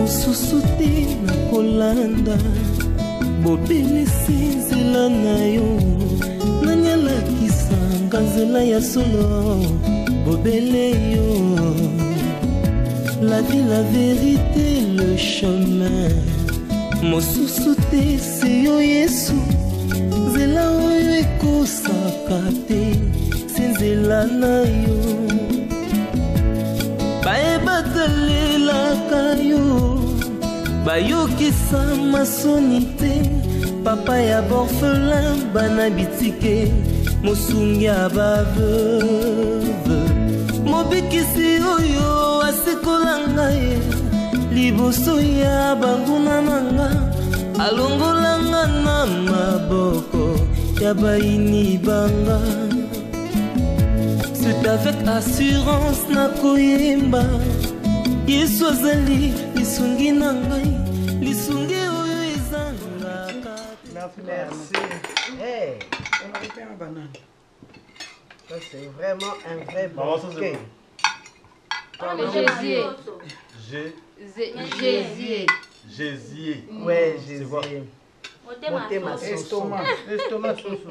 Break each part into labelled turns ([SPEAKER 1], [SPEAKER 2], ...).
[SPEAKER 1] mosusu te na kolanda bobelisi nzela na yo nani alakisanga nzela ya solo bobele yo la vie, la vérité, le chemin mosusu te se yo Yesu nzela oyo ekosaka te se nzela na yo bayebatalelaka yo bayokisa masoni te papa ya borphelin bana bitike mosungi ya baveuve mobikisi oyo asikola ngai liboso ya banguna nanga alongolanga na maboko ya baini banga. C'est avec assurance na koyemba Yesu azali lisungi na ngai lisungi oyo ezangaka.
[SPEAKER 2] Merci. Hey, on a fait un banane. Ça c'est vraiment un vrai bouquet.
[SPEAKER 3] Jésier.
[SPEAKER 2] Ouais, Jésier. Estomac. Estomac soso.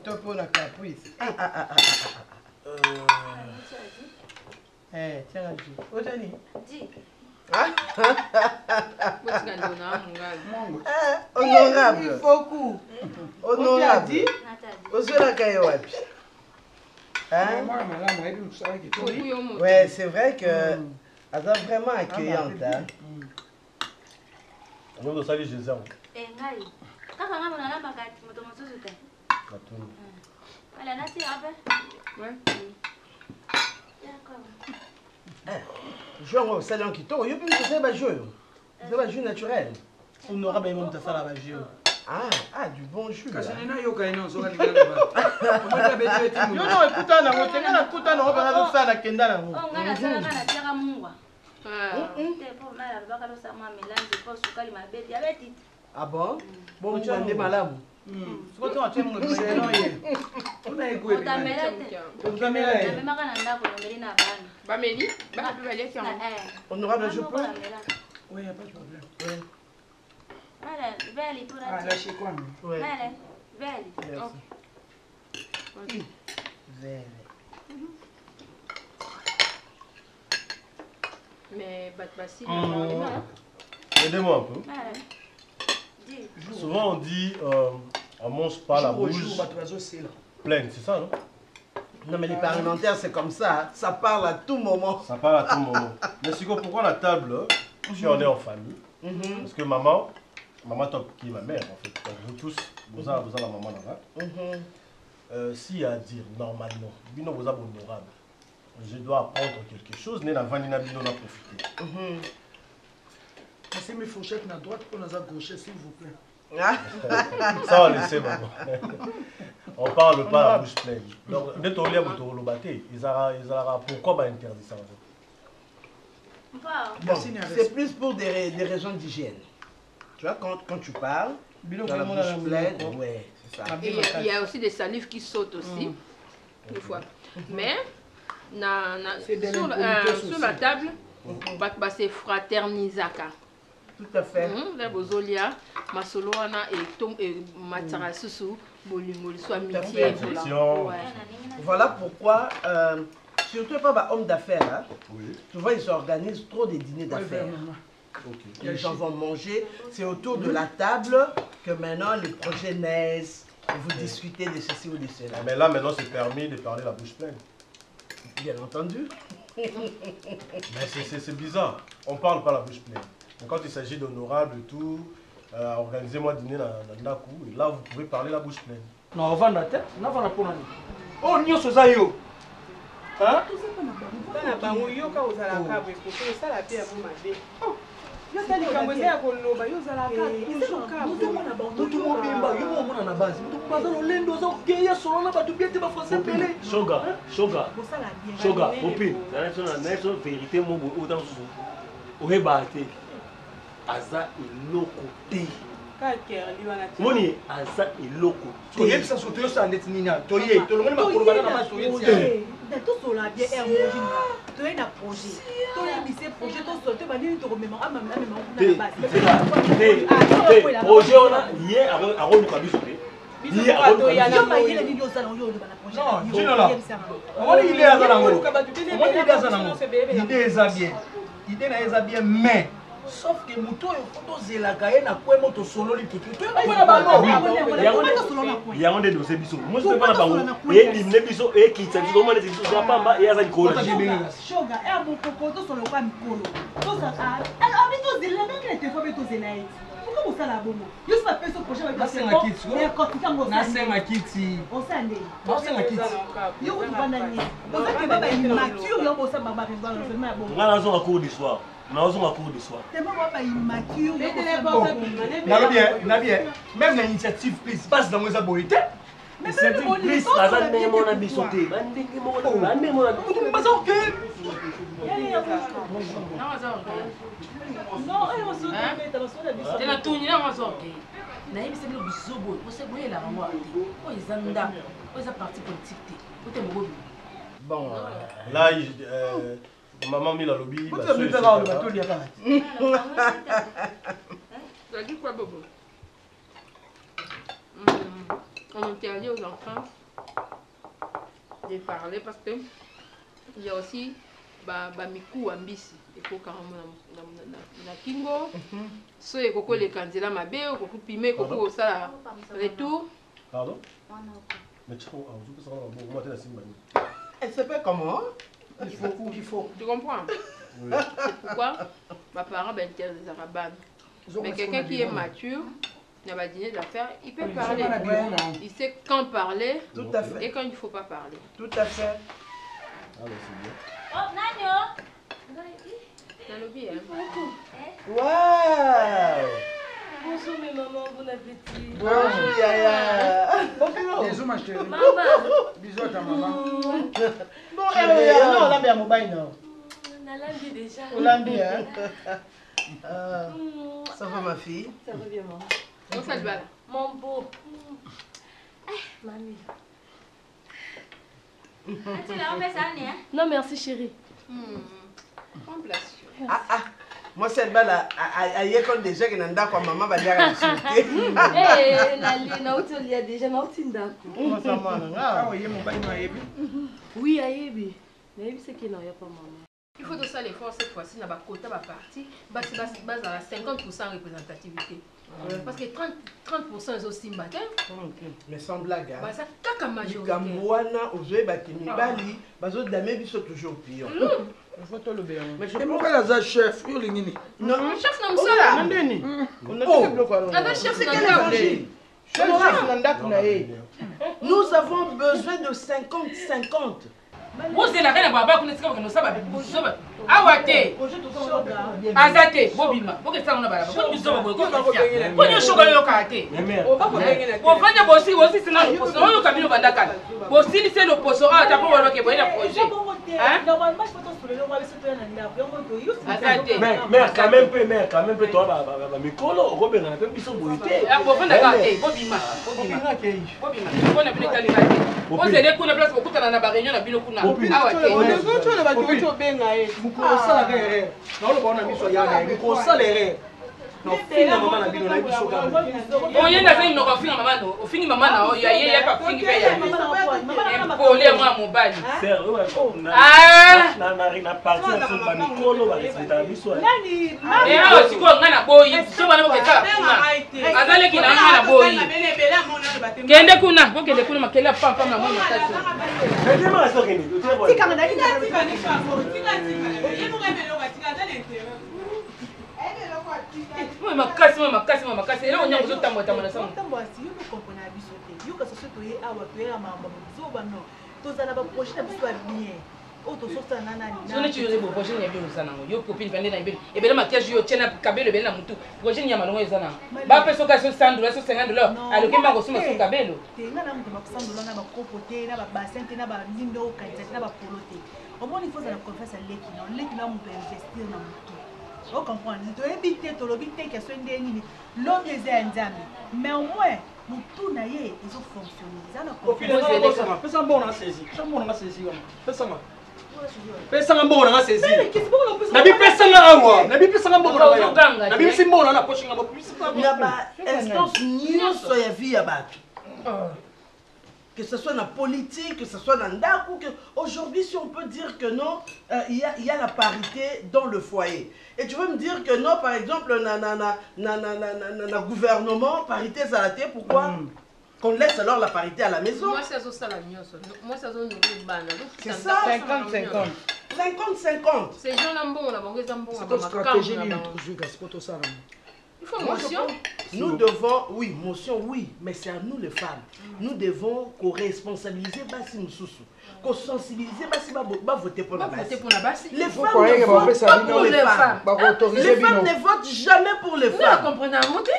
[SPEAKER 2] Top pour la caprice. Eh, tiens là. Otani. Dis. Honorable. Beaucoup. Honorable. Ozola kayowapi. Hein? Ouais, c'est vrai que elle est vraiment accueillante. Hein?
[SPEAKER 3] On doit saluer Jésus.
[SPEAKER 2] Jouer au salon qui tourne, il y a plus de jeu. C'est un jus naturel.
[SPEAKER 4] Honorable et même ta salle à jeu.
[SPEAKER 2] Ah, du bon jus.
[SPEAKER 4] Non, non, écoute, on va faire la kenda.
[SPEAKER 2] Ah bon? Bon, tu as des malades. Honorable, je peux?
[SPEAKER 4] Oui, il n'y a pas de problème.
[SPEAKER 2] Ah, lâchez quoi? Oui.
[SPEAKER 5] Mais Batbassi,
[SPEAKER 3] aidez-moi un peu. Souvent on dit on mange pas la bouche pleine, c'est ça, non?
[SPEAKER 2] Non, mais les parlementaires c'est comme ça, ça parle à tout moment.
[SPEAKER 3] Ça parle à tout moment. Mais c'est quoi, pourquoi la table, si on est en famille? Parce que maman top qui est ma mère en fait, donc vous tous, vous avez la maman là-bas. S'il y a à dire normalement, bino vous avez honorable, je dois apprendre quelque chose, né la vanina bino n'a profité.
[SPEAKER 4] Laissez mes fourchettes à droite pour nous à gauche, s'il vous plaît.
[SPEAKER 3] Ça on laisse maman. On parle pas la bouche pleine. Donc dès qu'on lit à votre lobaté, ils auront pourquoi bah interdit ça?
[SPEAKER 2] Bon, c'est plus pour des raisons d'hygiène. Tu vois, quand tu parles, tu as la bouche pleine. Ouais, c'est ça.
[SPEAKER 5] Et il y a aussi des salives qui sautent aussi, des fois. Mais sur la table, c'est fraternisaka.
[SPEAKER 2] Tout à fait.
[SPEAKER 5] La bozolia, masoloana et matsarasusu, bolimoli, soit amitié.
[SPEAKER 2] Voilà pourquoi, surtout pas homme d'affaires, hein, tu vois, ils s'organisent trop des dîners d'affaires. Les gens vont manger, c'est autour de la table que maintenant les projets naissent, vous discutez de ceci ou de cela.
[SPEAKER 3] Mais là maintenant c'est permis de parler la bouche pleine.
[SPEAKER 2] Bien entendu.
[SPEAKER 3] Mais c'est bizarre, on parle pas la bouche pleine. Mais quand il s'agit d'honorable et tout, organisez-moi dîner dans Naku, et là vous pouvez parler la bouche pleine.
[SPEAKER 4] Non, on va dans la tête, on va dans la oh, nous sommes yo. Hein?
[SPEAKER 6] Shoga, Opi, la vérité, mon aza eloko te moni aza eloko
[SPEAKER 4] toyebisa so toyosa ndeti nini toye tolongoli makolo bana na basi toyebisa
[SPEAKER 7] tosola bien hermogie toye na projet toyebise projet tosola bandini tokomemaka mamemama
[SPEAKER 6] projet wana ye akoluka biso te
[SPEAKER 4] idée na eza bien mais sauf que moto oyo tozelaka ye na kwemo tosololi
[SPEAKER 6] yango nde dose biso mosi mpe mpona bango elimine biso ekitisa biso omona ete biso ya pamba eyaza likolo
[SPEAKER 4] nasenga kiti
[SPEAKER 6] nga nazonga cours du soir nazonga cours du soir
[SPEAKER 4] na bien même na initiative prise base nango eza boye te
[SPEAKER 6] initiative prise baza ndenge mona biso te bandenge mona
[SPEAKER 4] baza oke
[SPEAKER 8] nayebisa bino biso boye oseboyelaka ngo te oyo eza ndako oyo eza parti politique te ote mokobi
[SPEAKER 3] bon là maman Mila lobby
[SPEAKER 5] Ça dit quoi, Bobo? On interdit aux enfants de parler parce que il y a aussi Miku Ambisi. Il faut carrément na Kingo. So il faut les candidats mabe, il faut pimer, il faut ça retour.
[SPEAKER 3] Pardon? Mais tu vois,
[SPEAKER 2] elle se fait comment?
[SPEAKER 5] Il faut. Tu comprends? Oui. C'est pourquoi ma parent interdit les arabes. Mais quelqu'un qui est mature, il va dîner d'affaires, il peut parler. Il sait quand parler.
[SPEAKER 2] Tout à fait.
[SPEAKER 5] Et quand il ne faut pas parler.
[SPEAKER 2] Tout à fait.
[SPEAKER 3] Ah, c'est bien.
[SPEAKER 9] Oh, Nano!
[SPEAKER 5] T'as le bien.
[SPEAKER 2] Waouh!
[SPEAKER 9] Bonjour mes mamans, bon appétit.
[SPEAKER 2] Bonjour Yaya.
[SPEAKER 4] Bisous ma chérie.
[SPEAKER 9] Maman.
[SPEAKER 4] Bisous à ta maman.
[SPEAKER 2] Bon, non, on l'a bien mobile non.
[SPEAKER 9] On a l'envie déjà.
[SPEAKER 2] On l'a bien. Ça va ma fille?
[SPEAKER 9] Ça va bien maman.
[SPEAKER 5] Comment ça te va là?
[SPEAKER 9] Mon beau. Mamie. Tu l'as fait ça, hein? Non merci chérie.
[SPEAKER 5] Prends place.
[SPEAKER 2] Moi cette balle à l'école déjà que nanda quoi maman va dire à l'insulter.
[SPEAKER 9] Eh, Nali, na uti olia déjà na uti ndako.
[SPEAKER 2] Comment ça man?
[SPEAKER 4] Ah oui, mon bail na yebi.
[SPEAKER 9] Oui, ayebi. Na yebi c'est que non, y a pas maman.
[SPEAKER 5] Il faut de ça l'effort cette fois-ci dans la quota va partir base à 50% représentativité. Parce que 30% est aussi matin.
[SPEAKER 2] Mais sans blague.
[SPEAKER 5] Bah ça kaka majorité.
[SPEAKER 2] Gamouana ozoé batimi bali bazo damé biso toujours pire.
[SPEAKER 4] Faut te le bien.
[SPEAKER 2] Mais je
[SPEAKER 4] pense que la chef, yo lingini.
[SPEAKER 2] Non,
[SPEAKER 5] chef non ça.
[SPEAKER 2] Mandeni. On a
[SPEAKER 4] Oh,
[SPEAKER 5] la chef c'est quel
[SPEAKER 2] nous avons besoin de 50-50.
[SPEAKER 8] Vous êtes la reine à Baba, vous n'êtes pas comme ça. Awate, Azate, Bobima, vous êtes ça, on a pas. Vous êtes vous êtes chocolat localité. Vous faites bossi, aussi c'est là le poste. On a camino bandaka. Bossi c'est le poste. Ah, t'as pas voir que vous avez un projet.
[SPEAKER 6] Mère, quand même, toi, Mikolo, Robert, un peu plus au bout.
[SPEAKER 8] Vous faites Bobima, on a plus de qualité. Vous avez des coups de place, beaucoup de la réunion, la bilo kuna.
[SPEAKER 4] Non, fini maman na bino na biso ka.
[SPEAKER 8] Bon, yé na fini no ka fini maman no. O fini maman na o ya yé ya pa fini pe ya. Pour les moi mon bali.
[SPEAKER 6] Sérieux ouais.
[SPEAKER 8] Ah,
[SPEAKER 6] na parti sur ba Mikolo ba respecta biso.
[SPEAKER 8] Nani? Eh ah, siko ngana boyi. So bana ko kala. Azale ki na ngana boyi. Kende kuna, ko kende kuna makela pam na mo na tatu.
[SPEAKER 6] Mais dis-moi ça kende.
[SPEAKER 7] Tika na ndani na tika.
[SPEAKER 8] Makasi. Ela onyango zo tambo na sango.
[SPEAKER 7] Tambo asi yo ko kompona biso te. Yo ka soso to ye awa to ya mama zo ba no. To zana ba projet na biso bien. O to sosa na nani.
[SPEAKER 8] Sone tu yo bo projet ya bien sana ngo. Yo copine pende na ibeli. E bela makiage yo tena kabelo bela na mutu. Projet ya malongo ezana. Ba peso ka so $100, so $50. Aloke mbango suma so kabelo.
[SPEAKER 7] Te ngana mutu $100 na ba kopote na ba bassin te na ba lindo kanisa na ba polote. Au moins il faut ça la confiance à l'équipe. Non, l'équipe na mutu investir na mutu. On comprend. Tu es bité, tu es bité, que ce n'est l'homme des Indiens. Mais au moins, tout n'a ils ont fonctionné.
[SPEAKER 4] Au final, c'est un bon à saisir. C'est un bon à saisir. Pesa ngambona nga sezi. Nabi pesa nga awa. Nabi pesa ngambona nga. Nabi simbona na poche ngabo.
[SPEAKER 2] Ya ba instance nyonso ya vie ya bato. Que ce soit dans la politique, que ce soit dans Ndaku, aujourd'hui, si on peut dire que non, il y a la parité dans le foyer. Et tu veux me dire que non, par exemple, le gouvernement, parité à la tête, pourquoi qu'on laisse alors la parité à la maison?
[SPEAKER 5] Moi, c'est ça la mieux. Moi, c'est ça
[SPEAKER 2] c'est ça.
[SPEAKER 10] 50-50.
[SPEAKER 2] 50-50.
[SPEAKER 5] C'est gens bon, là, bon, ils ont bon.
[SPEAKER 10] C'est une stratégie, c'est pas tout ça.
[SPEAKER 5] Il faut motion.
[SPEAKER 2] Nous devons, oui, motion, oui, mais c'est à nous les femmes. Nous devons co-responsabiliser Bassi Moussoussou, co-sensibiliser Bassi va voter pour la Bassi. Les femmes ne votent pas pour les femmes. Les femmes ne votent jamais pour les femmes.
[SPEAKER 5] Vous comprenez à monter?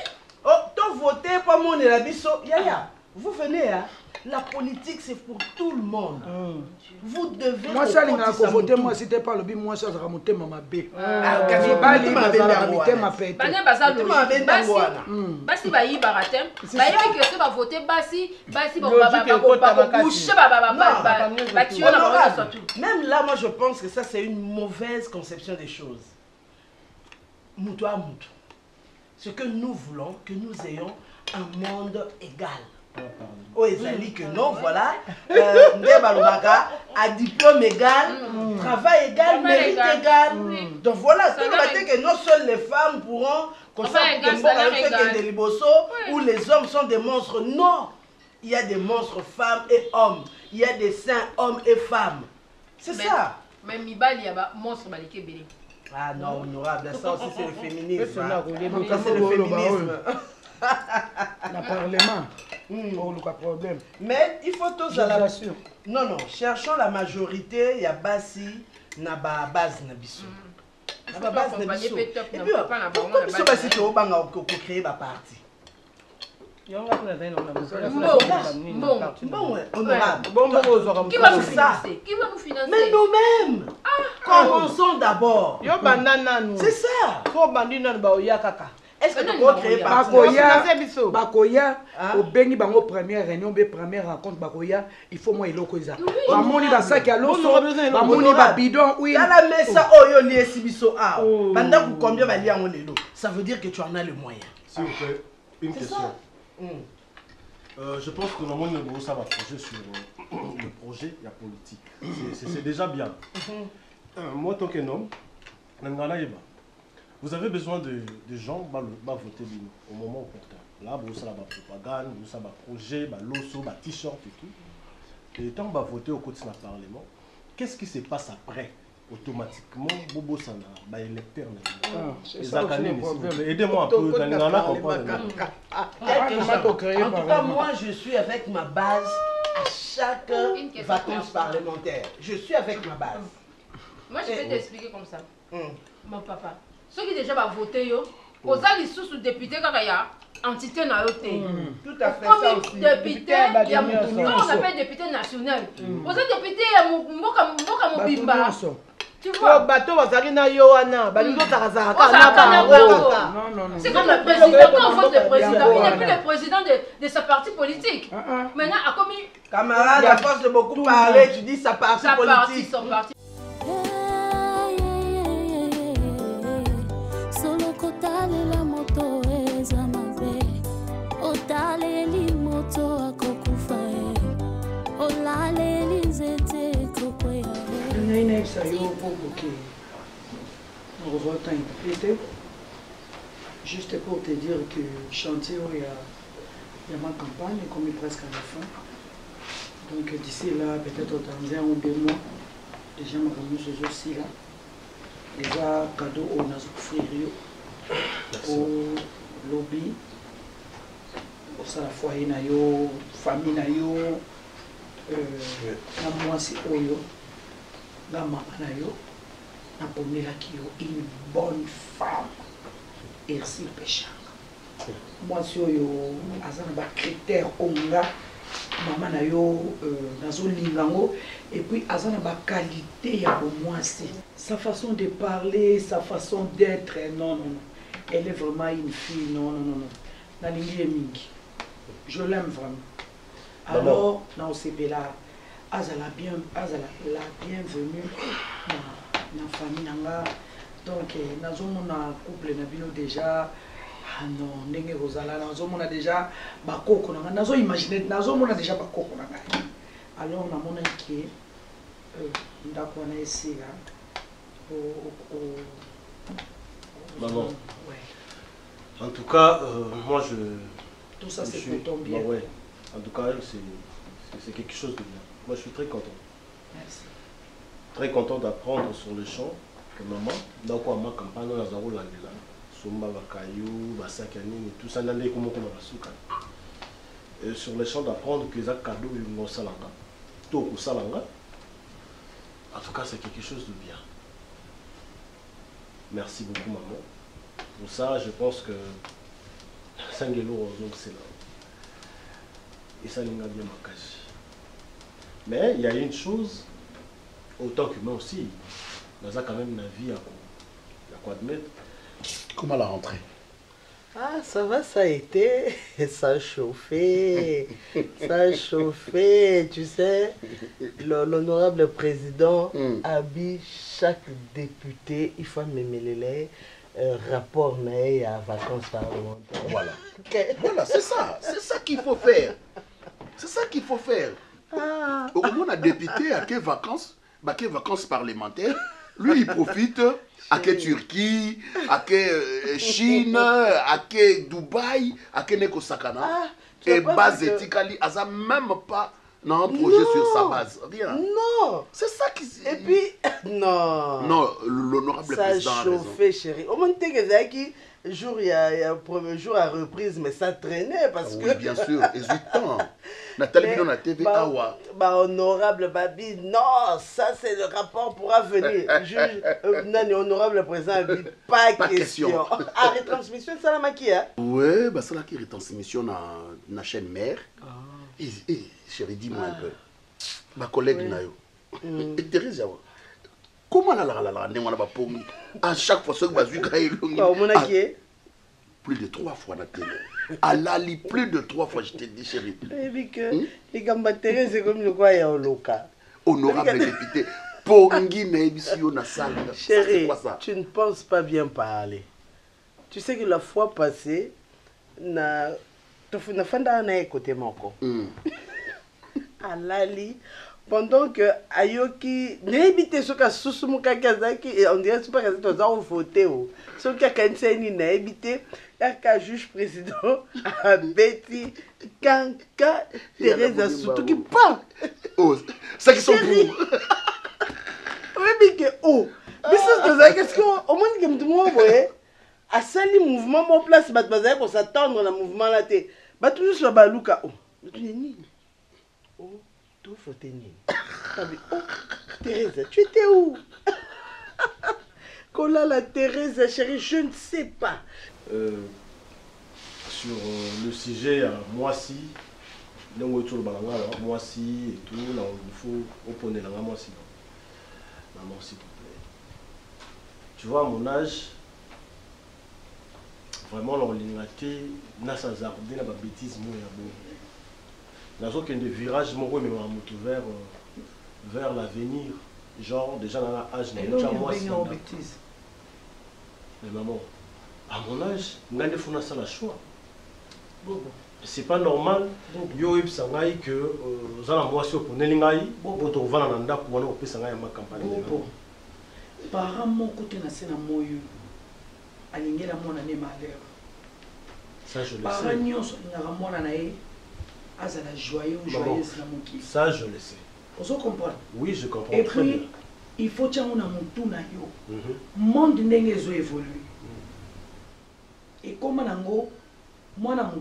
[SPEAKER 2] Oh, tu voté pour mon Elabiso. Yaya, vous venez, hein? La politique, c'est pour tout le monde. Vous devez...
[SPEAKER 10] Moi, ça, il faut voter, moi, si tu pas le bien, moi, ça, ça va monter ma bé.
[SPEAKER 5] Basi ba yi baratem, ba yi que ce va voter basi ba
[SPEAKER 2] même là, moi, je pense que ça, c'est une mauvaise conception des choses. Moutou à moutou. Ce que nous voulons, que nous ayons un monde égal. Oh, ils que non, voilà. À diplôme égal, travail égal, mérite égal. Donc voilà, que non seules les femmes pourront où les hommes sont des monstres. Non, il y a des monstres femmes et hommes. Il y a des saints hommes et femmes. C'est ça.
[SPEAKER 5] Mais Mibali, il y a monstre malike belé.
[SPEAKER 2] Ah non, honorable, ça aussi c'est le féminisme. Ça c'est le féminisme.
[SPEAKER 10] Le Parlement, pas problème.
[SPEAKER 2] Mais il faut tous à la... Non, non, cherchons la majorité, il y a Bassi, na ba base na biso. Na ba base na biso. Et puis, pourquoi biso Bassi to banga ko créer ba parti?
[SPEAKER 5] Bon, qui va nous financer? Qui va nous financer?
[SPEAKER 2] Mais nous-mêmes. Commençons d'abord.
[SPEAKER 10] C'est ça.
[SPEAKER 2] Est-ce que tu peux créer
[SPEAKER 10] Bakoya, au Bengi Bango première réunion, première rencontre Bakoya, il faut moi iloko iza. Bamoni ba sac à l'eau, bamoni ba bidon, oui.
[SPEAKER 2] Dans la mesa oyo lié sibiso a. Pendant que combien va lier en lelo? Ça veut dire que tu en as le moyen.
[SPEAKER 3] S'il vous plaît, une question. Je pense que normalement ça va projet sur le projet la politique. C'est déjà bien. Moi tant qu'un homme, vous avez besoin de gens qui vont voter au moment opportun. Là, vous avez la propagande, vous avez un projet, un loso, un t-shirt et tout. Et tant que vous voter au côté du Parlement, qu'est-ce qui se passe après? Automatiquement, Bobo Sana, électeur. Aidez-moi un peu dans les gens comprendre.
[SPEAKER 2] En tout cas, moi, je suis avec ma base à chaque vacances parlementaire. Je suis avec ma base.
[SPEAKER 5] Moi, je vais t'expliquer comme ça. Mon papa. Ceux qui déjà vont voter, aux alliés sous députés, quand il y a entité na yoté.
[SPEAKER 2] Tout à fait ça aussi.
[SPEAKER 5] Député, il y a comment on appelle député national. Aux députés, il y a Moka Mobimba. Tu vois,
[SPEAKER 2] bateau bazali na yoana, balingo tarazaka
[SPEAKER 5] non. C'est comme le président, quand on vote le président, il n'est plus le président de sa partie politique. Maintenant, à comme
[SPEAKER 2] camarade, à force de beaucoup parler, tu dis sa partie politique.
[SPEAKER 5] Son parti.
[SPEAKER 10] Juste pour te dire que chantier, il y a ma campagne, comme presque à la fin. Donc d'ici là, peut-être dans 1 ou 2 mois, déjà ma remise aussi là. Déjà cadeau on a offert au lobby, pour ça la foyer na yo, famille na yo, na moi si oyo, na maman na yo, na pomela qui yo une bonne femme. Ersi Péchanga. Moi si oyo azana ba critère onga maman na yo nazo lingango et puis azana ba qualité ya moi c'est sa façon de parler, sa façon d'être, non. Elle est vraiment une fille, non. Na lingi mingi. Je l'aime vraiment. Alors, na osepela azala la bienvenue na famille nanga. Donc nazo mona couple na bino déjà. Ah non, ndenge rozala nazo mona déjà bakoko nanga. Nazo imaginer nazo mona déjà bakoko nanga. Alors na mona ki ndako na esika
[SPEAKER 3] maman. Ouais. En tout cas, moi je.
[SPEAKER 10] Tout ça c'est pour ton bien.
[SPEAKER 3] Ouais. En tout cas, c'est quelque chose de bien. Moi je suis très content.
[SPEAKER 10] Merci.
[SPEAKER 3] Très content d'apprendre sur le champ que maman, dans quoi ma campagne, on a zéro là. Sumba Bakayou, Basakani, tout ça, n'allez comment on souka. Et sur le champ d'apprendre que ça cadeau, ils vont salanga. Tout au salanga. En tout cas, c'est quelque chose de bien. Merci beaucoup, maman. Pour ça, je pense que Sangelo, c'est là. Et ça, il a bien marqué. Mais il y a une chose, autant qu'humain aussi, dans quand même la vie, à quoi admettre.
[SPEAKER 4] Comment la rentrée?
[SPEAKER 2] Ah, ça va, ça a été. Ça a chauffé. Ça a chauffé. Tu sais, l'honorable président habille chaque député. Il faut me mêler rapport mais à vacances parlementaires.
[SPEAKER 4] Voilà. Voilà, c'est ça. C'est ça qu'il faut faire. C'est ça qu'il faut faire. Au moins, un député a quelles vacances parlementaires. Lui, il profite à quelle Turquie, à quelle Chine, à quelle Dubaï, à quelle Nekosakana. Et base éthique, elle n'a même pas un projet sur sa base. Rien.
[SPEAKER 2] Non.
[SPEAKER 4] C'est ça qui...
[SPEAKER 2] Et puis, non.
[SPEAKER 4] Non, l'honorable président a raison.
[SPEAKER 2] Ça a chauffé, chérie. Au moins, tu sais jour, il y a premier jour à reprise, mais ça traînait parce que...
[SPEAKER 4] Oui, bien sûr, hésitant. Nathalie Bidon à TV Awa.
[SPEAKER 2] Honorable Babi, non, ça c'est le rapport pour venir. Juge, honorable président, pas question. Ah, retransmission, ça la maquille, hein?
[SPEAKER 4] Oui, bah ça la qui retransmission dans la chaîne mère. Et chérie, dis-moi un peu. Ma collègue Nayo. Et Thérèse Yawa. Comment la à chaque fois, ce que je plus de 3 fois dans la télé. Elle a lu plus de 3 fois, je t'ai dit, chérie.
[SPEAKER 2] Et puis que les gambatérés, c'est comme le quoi, il y a un local.
[SPEAKER 4] Honorable député, Pongi Naibisio na salle.
[SPEAKER 2] Chérie, tu ne penses pas bien parler. Tu sais que la fois passée, na fanda na écouté mon corps. Alali. Pendant que Ayoki n'habite ce qu'a sous Kazaki et on dirait pas que tu as voté. Ce qu'a Kanseni n'habite, il y a juge président à Betty Kanka Thérèse surtout qui parle.
[SPEAKER 4] Oh, ça qui sont pour.
[SPEAKER 2] Oui, mais que oh, mais c'est qu'est-ce qu'au moins que tout le monde voyait à sali mouvement mon place batbaza pour s'attendre le mouvement là té. Ba toujours sur baluka oh. Tu es ni. Oh. Tout faut tenir. Oh, Thérèse, tu étais où? Cola la Thérèse, chérie, je ne sais pas.
[SPEAKER 3] Sur le sujet, moi si, moi si et tout, là, il faut opposer la moi si. Maman, s'il te plaît. Tu vois, à mon âge, vraiment, on l'a été, n'a sans arder, n'a pas bêtise, moi, il y a des virages vers l'avenir. Genre, déjà dans l'âge, mais maman, à mon âge, on a fait ça la choix. C'est pas normal. Yo que zala mwasi oponelingai boto vana na ndako wana opesa ngai ma campagne.
[SPEAKER 10] Parents mon côté na sena moyo alingela mona ne malheur.
[SPEAKER 3] Ça je le sais.
[SPEAKER 10] Parents nyonso ngaka mona na ye azala joyeux ou joyeuse na moki.
[SPEAKER 3] Ça je le sais.
[SPEAKER 10] Vous comprenez?
[SPEAKER 3] Oui, je comprends
[SPEAKER 10] et
[SPEAKER 3] très bien.
[SPEAKER 10] Il faut que on a mon na yo. Monde ndenge zo évoluer. Et comment nango moi na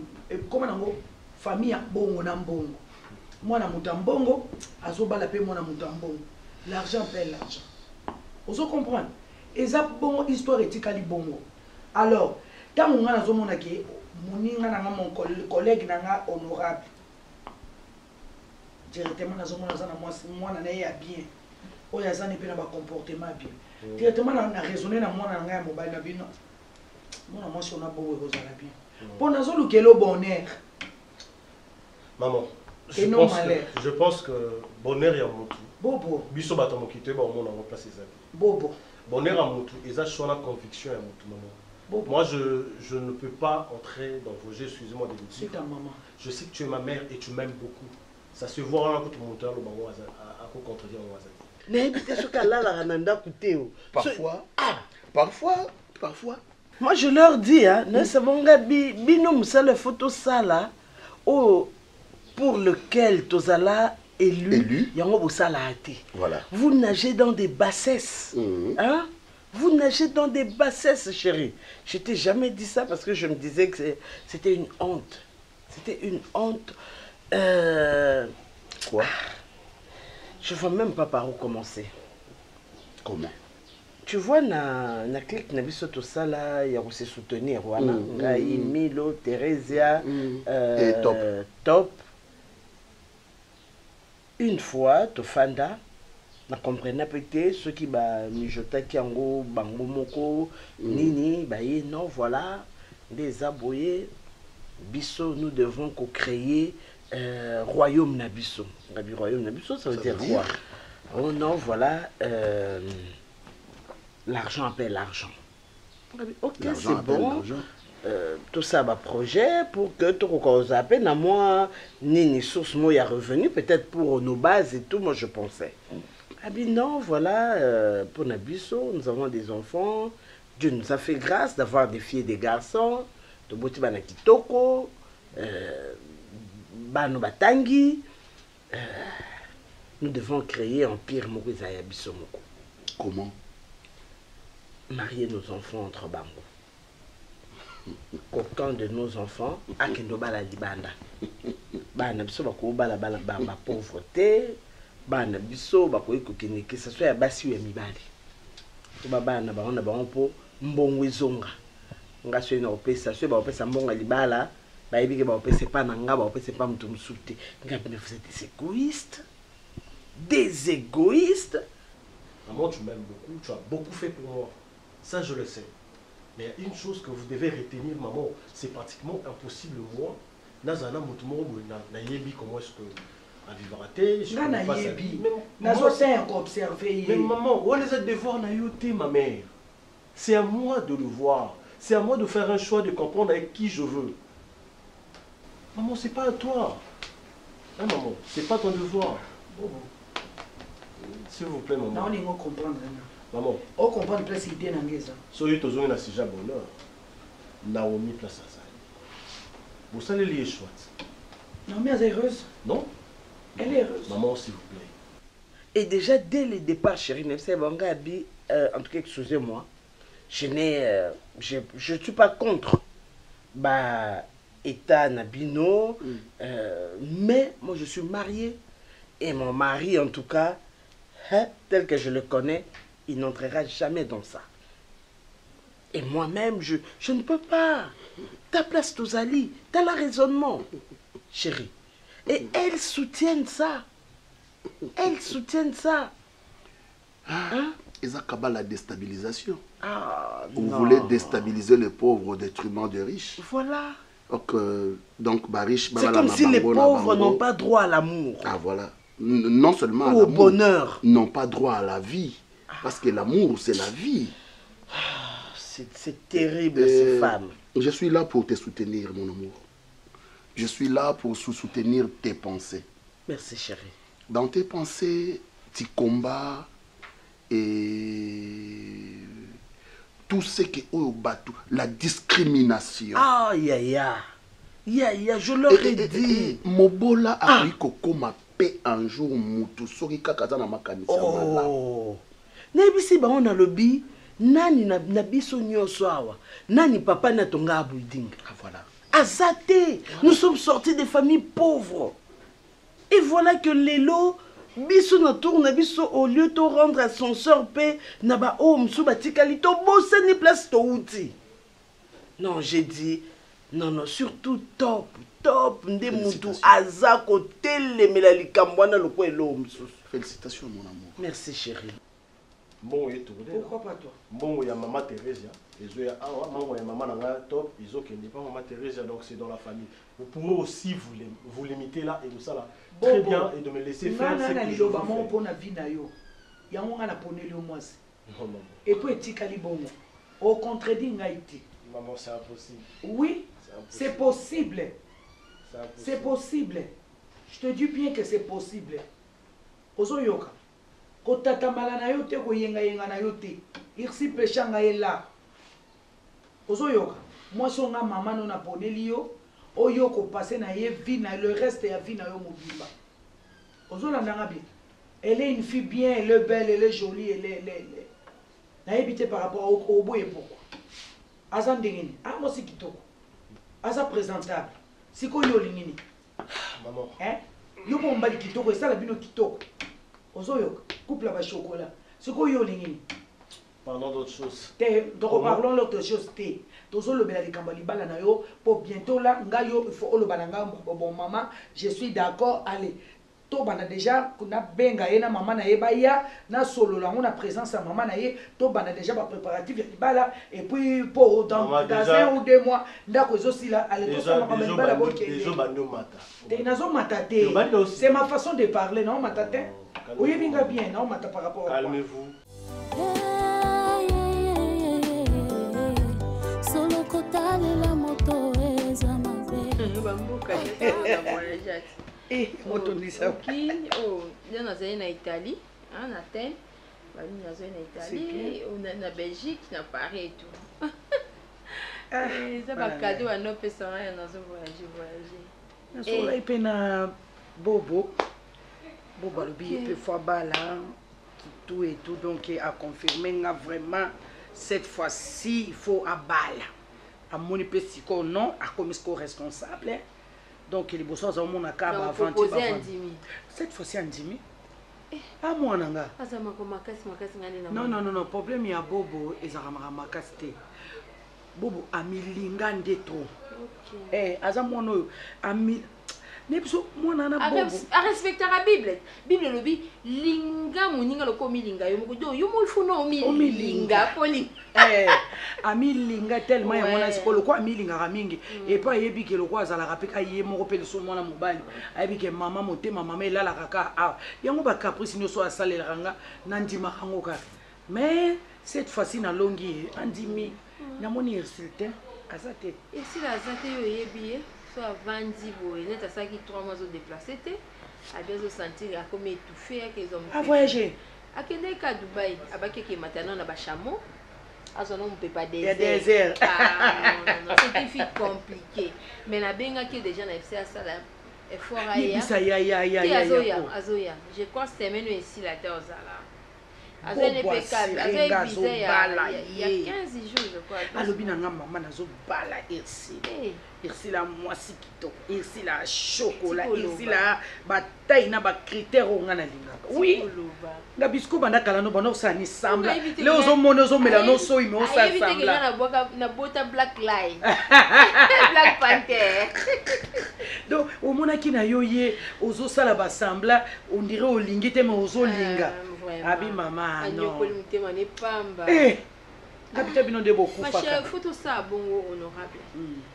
[SPEAKER 10] comment nango famille ya bongo na mbongo. Moi na mutambongo azobala pe moi na mutambongo. L'argent paie l'argent. Vous comprenez? Et ça bon histoire éthique bongo. Alors, tant on a zo mona ke moninga na mon collègue na honorable. directement nazomona aza na mwana na ye ya bien oyo aza ne mpe na bacomportement bien directement na raisonne na mwana na ngai ya mobali na bino mwana mwasi ona bobo ekozala bien mpo nazolukela o bonheur.
[SPEAKER 3] Maman,
[SPEAKER 10] Et non malheur.
[SPEAKER 3] je pense que bonheur ya mutu
[SPEAKER 10] bobo
[SPEAKER 3] biso bato mokite ba omona en place ezali
[SPEAKER 10] bobo
[SPEAKER 3] bonheur à mutu eza sur la conviction ya mutu maman.
[SPEAKER 10] Bobo.
[SPEAKER 3] Moi je ne peux pas entrer dans vos jeux, excusez-moi de le dire.
[SPEAKER 10] C'est ta maman.
[SPEAKER 3] Je sais que tu es ma mère et tu m'aimes beaucoup. Ça se voit là quand tu montes le bango à contredire mon voisin.
[SPEAKER 2] N'habite ce cas-là la nanda kuteo.
[SPEAKER 4] Parfois. Parfois.
[SPEAKER 2] Moi je leur dis hein, ne savons pas bino musala photo sala oh pour lequel tozala élu yango bosala ate.
[SPEAKER 4] Voilà.
[SPEAKER 2] Vous nagez dans des bassesses. Hein? Vous nagez dans des bassesses, chérie. Je t'ai jamais dit ça parce que je me disais que c'était une honte. C'était une honte.
[SPEAKER 4] Quoi?
[SPEAKER 2] Je ne vois même pas par où commencer.
[SPEAKER 4] Comment?
[SPEAKER 2] Tu vois, na clique na biso to sala ya se soutenir voilà. Ngai Milo, Theresia,
[SPEAKER 4] et
[SPEAKER 2] Top. Une fois, Tofanda, na comprenait peut-être ceux qui ba mijotaki yango bango moko nini ba non voilà des aboyés biso nous devons co-créer royaume na biso. Royaume na biso ça veut dire quoi? Oh non voilà l'argent appelle l'argent. Ok c'est bon. Tout ça va projet pour que tout le appelle na moi ni source moi y a revenu peut-être pour nos bases et tout moi je pensais. Ah bien non, voilà, pour Nabiso, nous avons des enfants. Dieu nous a fait grâce d'avoir des filles et des garçons. Toboti bana kitoko, bano batangi. Nous devons créer un empire Mokoza Yabiso Moko.
[SPEAKER 4] Comment?
[SPEAKER 2] Marier nos enfants entre bango. Aucun de nos enfants a kendo bala libanda. Bana biso bako bala pauvreté. Bana biso bakoyi kokene que ce soit ya basi ya mibali to bana baona bango mbongo ezonga nga so ina opesa so ba opesa mbonga libala ba yebike ba opesa pa na nga ba opesa pa mutu musute nga bine vous êtes des égoïstes.
[SPEAKER 3] Maman, tu m'aimes beaucoup, tu as beaucoup fait pour moi, ça je le sais, mais il y a une chose que vous devez retenir maman, c'est pratiquement impossible moi nazana mutu mo na yebi comment est-ce que à vivre à thé, je ne sais pas mais maman, on les a devoirs na yoté ma mère. C'est à moi de le voir. C'est à moi de faire un choix, de comprendre avec qui je veux. Maman, c'est pas à toi. Hein, maman, c'est pas ton devoir. S'il vous plaît, maman.
[SPEAKER 10] Non, on comprendre.
[SPEAKER 3] Maman.
[SPEAKER 10] On comprend place idée na ngeza.
[SPEAKER 3] Soyez tous na sija bonheur. Naomi place à ça. Vous savez les choix.
[SPEAKER 10] Naomi est heureuse.
[SPEAKER 3] Non.
[SPEAKER 10] Elle est heureuse.
[SPEAKER 3] Maman, s'il vous plaît.
[SPEAKER 2] Et déjà, dès le départ, chérie, en tout cas, excusez-moi, je ne suis pas contre État Nabino, mais moi, je suis mariée. Et mon mari, en tout cas, tel que je le connais, il n'entrera jamais dans ça. Et moi-même, je ne peux pas. Ta place, Tozali, tu as le raisonnement, chérie. Et elles soutiennent ça. Elles soutiennent ça. Hein?
[SPEAKER 4] Et ça, la déstabilisation.
[SPEAKER 2] Ah,
[SPEAKER 4] vous
[SPEAKER 2] non.
[SPEAKER 4] voulez déstabiliser les pauvres au détriment des riches.
[SPEAKER 2] Voilà.
[SPEAKER 4] Donc, riche,
[SPEAKER 2] c'est comme si les pauvres n'ont pas droit à l'amour.
[SPEAKER 4] Ah, voilà. Non seulement à
[SPEAKER 2] l'amour. Au bonheur.
[SPEAKER 4] N'ont pas droit à la vie. Parce que l'amour, c'est la vie.
[SPEAKER 2] C'est terrible, ces femmes.
[SPEAKER 4] Je suis là pour te soutenir, mon amour. Je suis là pour soutenir tes pensées.
[SPEAKER 2] Merci, chérie.
[SPEAKER 4] Dans tes pensées, tu combats et tout ce qui est au bateau, la discrimination.
[SPEAKER 2] Ah, je leur ai dit.
[SPEAKER 4] Mobola a eu kokoma pe un jour mutu soki kaka na makanisa.
[SPEAKER 2] Oh. Nebisi ba on a lobby nani na biso nyoso awa. Nani papa na tonga abudinga.
[SPEAKER 4] Ah voilà.
[SPEAKER 2] Azate, nous sommes sortis des familles pauvres. Et voilà que l'élo, biso na tourne biso au lieu de rendre à son sœur paix, naba o msu batikali to bosse ni place to outi. Non, j'ai dit Non, non, surtout top. Top. Nde mutu azako telemela likambwana loko elom.
[SPEAKER 4] Félicitations, mon amour.
[SPEAKER 2] Merci, chérie.
[SPEAKER 3] Bon, et tout.
[SPEAKER 2] Pourquoi pas toi?
[SPEAKER 3] Bon, il y a maman Thérèse. Ils ont maman et maman Nanga top. Ils ont qui n'est pas maman Thérèse, donc c'est dans la famille. Vous pouvez aussi vous limiter là et tout ça là. Très bien et de me laisser faire ce que je veux faire.
[SPEAKER 10] Et puis etikali bongo. Au contredit ngaiti.
[SPEAKER 3] Maman, c'est impossible.
[SPEAKER 10] Oui, c'est possible. C'est possible. Je te dis bien que c'est possible. Ozoyoka. Kotata malana yote ko yenga yenga na yote. Irsi pechanga yela. Ozoyoka. Moi songa maman non aponeli yo. Oyo ko passer na ye vie na le reste ya vie na yo mobimba. Ozolanda bien. Elle est une fille bien, elle est belle, elle est jolie, elle est na évité par rapport au beau et pourquoi. Aza ndengeni. Ah moi c'est kitoko. Aza présentable. Siko yo lingini.
[SPEAKER 3] Maman.
[SPEAKER 10] Hein? Yo ko mbali kitoko et ça la bino kitoko. Ozoyoka. Coupe la chocolat. Siko yo lingini.
[SPEAKER 3] Parlons d'autre chose.
[SPEAKER 10] Donc parlons d'autre chose. Tozo le bela likambali bala na yo pour bientôt là ngayo il faut le balanga bon maman, je suis d'accord, allez. To bana déjà kuna benga ena maman na yeba ya na solo la on a présence à maman na ye to bana déjà ba préparatif ya bala et puis pour dans un ou 2 mois ndako aussi là allez to ça maman bala bon que
[SPEAKER 3] déjà bando mata.
[SPEAKER 10] Te nazo mataté. C'est ma façon de parler non mataté. Oui binga bien non mata par rapport.
[SPEAKER 3] Calmez-vous.
[SPEAKER 11] Solo kotale la moto ezamabe.
[SPEAKER 5] Bambuka
[SPEAKER 10] moto ndisa.
[SPEAKER 5] Oh, bien nazali na Italie, hein, na Athènes. Bali nazali na Italie, na Belgique, na Paris et tout. Ça va cadeau à nos personnes, nazo voyager.
[SPEAKER 10] Nazo ipe na bobo. Bobo lobi pe fois bala tout et tout donc à confirmer vraiment cette fois-ci il faut à bala. À mon pesico non à comme responsable. Donc les bossos ont mon accord avant cette fois-ci en dimi. Ah moi nanga. Non, problème ya bobo ezarama makasté. Bobo amilinga ndeto. OK. Azamono ami Nebiso mwana na bobo.
[SPEAKER 5] A respecter la Bible. Bible lobi linga muninga lokomi linga yo mukudo yo mufuno omi linga poli.
[SPEAKER 10] Ami linga tellement ya mwana sikolo kwa ami linga ramingi et pas yebi ke lokwa za la rapika ye moko pe so mwana mobali. Ayebi ke mama motema mama elala kaka ah. Yango ba caprice no so asalela ranga nandima kango ka. Mais cette fois-ci na longi andimi na moni insulté azate.
[SPEAKER 5] Et si la zate yo yebi soit vandi boy net à ça qui 3 mois au déplacé té a bien se sentir comme étouffé qu'ils ont
[SPEAKER 10] à voyager
[SPEAKER 5] à Keneka Dubaï à bakeke maintenant na ba chameau à son nom on peut pas désert.
[SPEAKER 10] Désert.
[SPEAKER 5] Non, c'est compliqué mais la benga qui déjà na FCA ça là est fort ailleurs azoya je crois semaine ici la terre là Azone impeccable, azone bizarre il y a 15 jours je crois.
[SPEAKER 10] Alobi na maman nazo bala irsi. Irsi la mwasi kitoko, irsi la chocolat, irsi la bataille na ba critères nga na linga. Oui. Na bisco banda kala no bano sa ni sambla. Le ozo mono zo mela no so ime o sa sambla.
[SPEAKER 5] Na bota black line. Black panther.
[SPEAKER 10] Donc au mona ki na yo ye ozo sala ba sambla, on dirait o lingi te me ozo linga. Abi maman non. Kapita bino de beaucoup
[SPEAKER 5] faka. Ma chère, faut tout ça bongo honorable.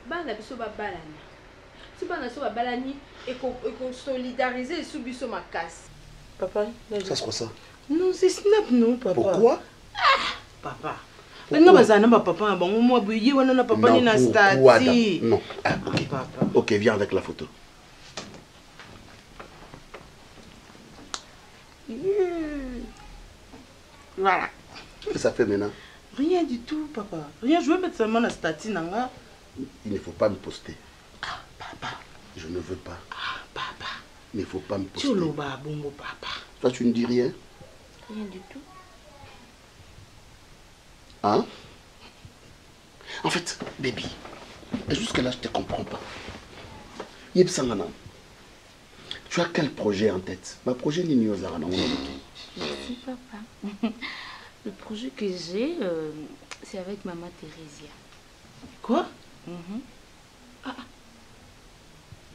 [SPEAKER 5] Bana biso ba balani. Si bana so ba balani et qu'on solidariser sous biso ma casse.
[SPEAKER 2] Papa,
[SPEAKER 4] ça c'est quoi ça?
[SPEAKER 2] Non, c'est snap non papa.
[SPEAKER 4] Pourquoi?
[SPEAKER 2] Papa. Non, mais ça n'a pas papa, bon moi bouillir on n'a papa ni na stati.
[SPEAKER 4] Non. Ah, OK. Papa. OK, viens avec la photo.
[SPEAKER 2] Voilà.
[SPEAKER 4] Qu'est-ce que ça fait maintenant?
[SPEAKER 2] Rien du tout, papa. Rien, je veux mettre seulement la statue, nanga.
[SPEAKER 4] Il ne faut pas me poster.
[SPEAKER 2] Ah, papa.
[SPEAKER 4] Je ne veux pas.
[SPEAKER 2] Ah, papa.
[SPEAKER 4] Il ne faut pas me poster.
[SPEAKER 2] Tu l'as bongo, papa.
[SPEAKER 4] Toi, tu ne dis rien?
[SPEAKER 5] Rien du tout.
[SPEAKER 4] Hein? En fait, baby, jusqu'à là, je ne te comprends pas. Yebsangana, tu as quel projet en tête? Ma projet n'est ni aux arana.
[SPEAKER 5] Merci, papa. Le projet que j'ai, c'est avec maman Thérésia.
[SPEAKER 2] Quoi?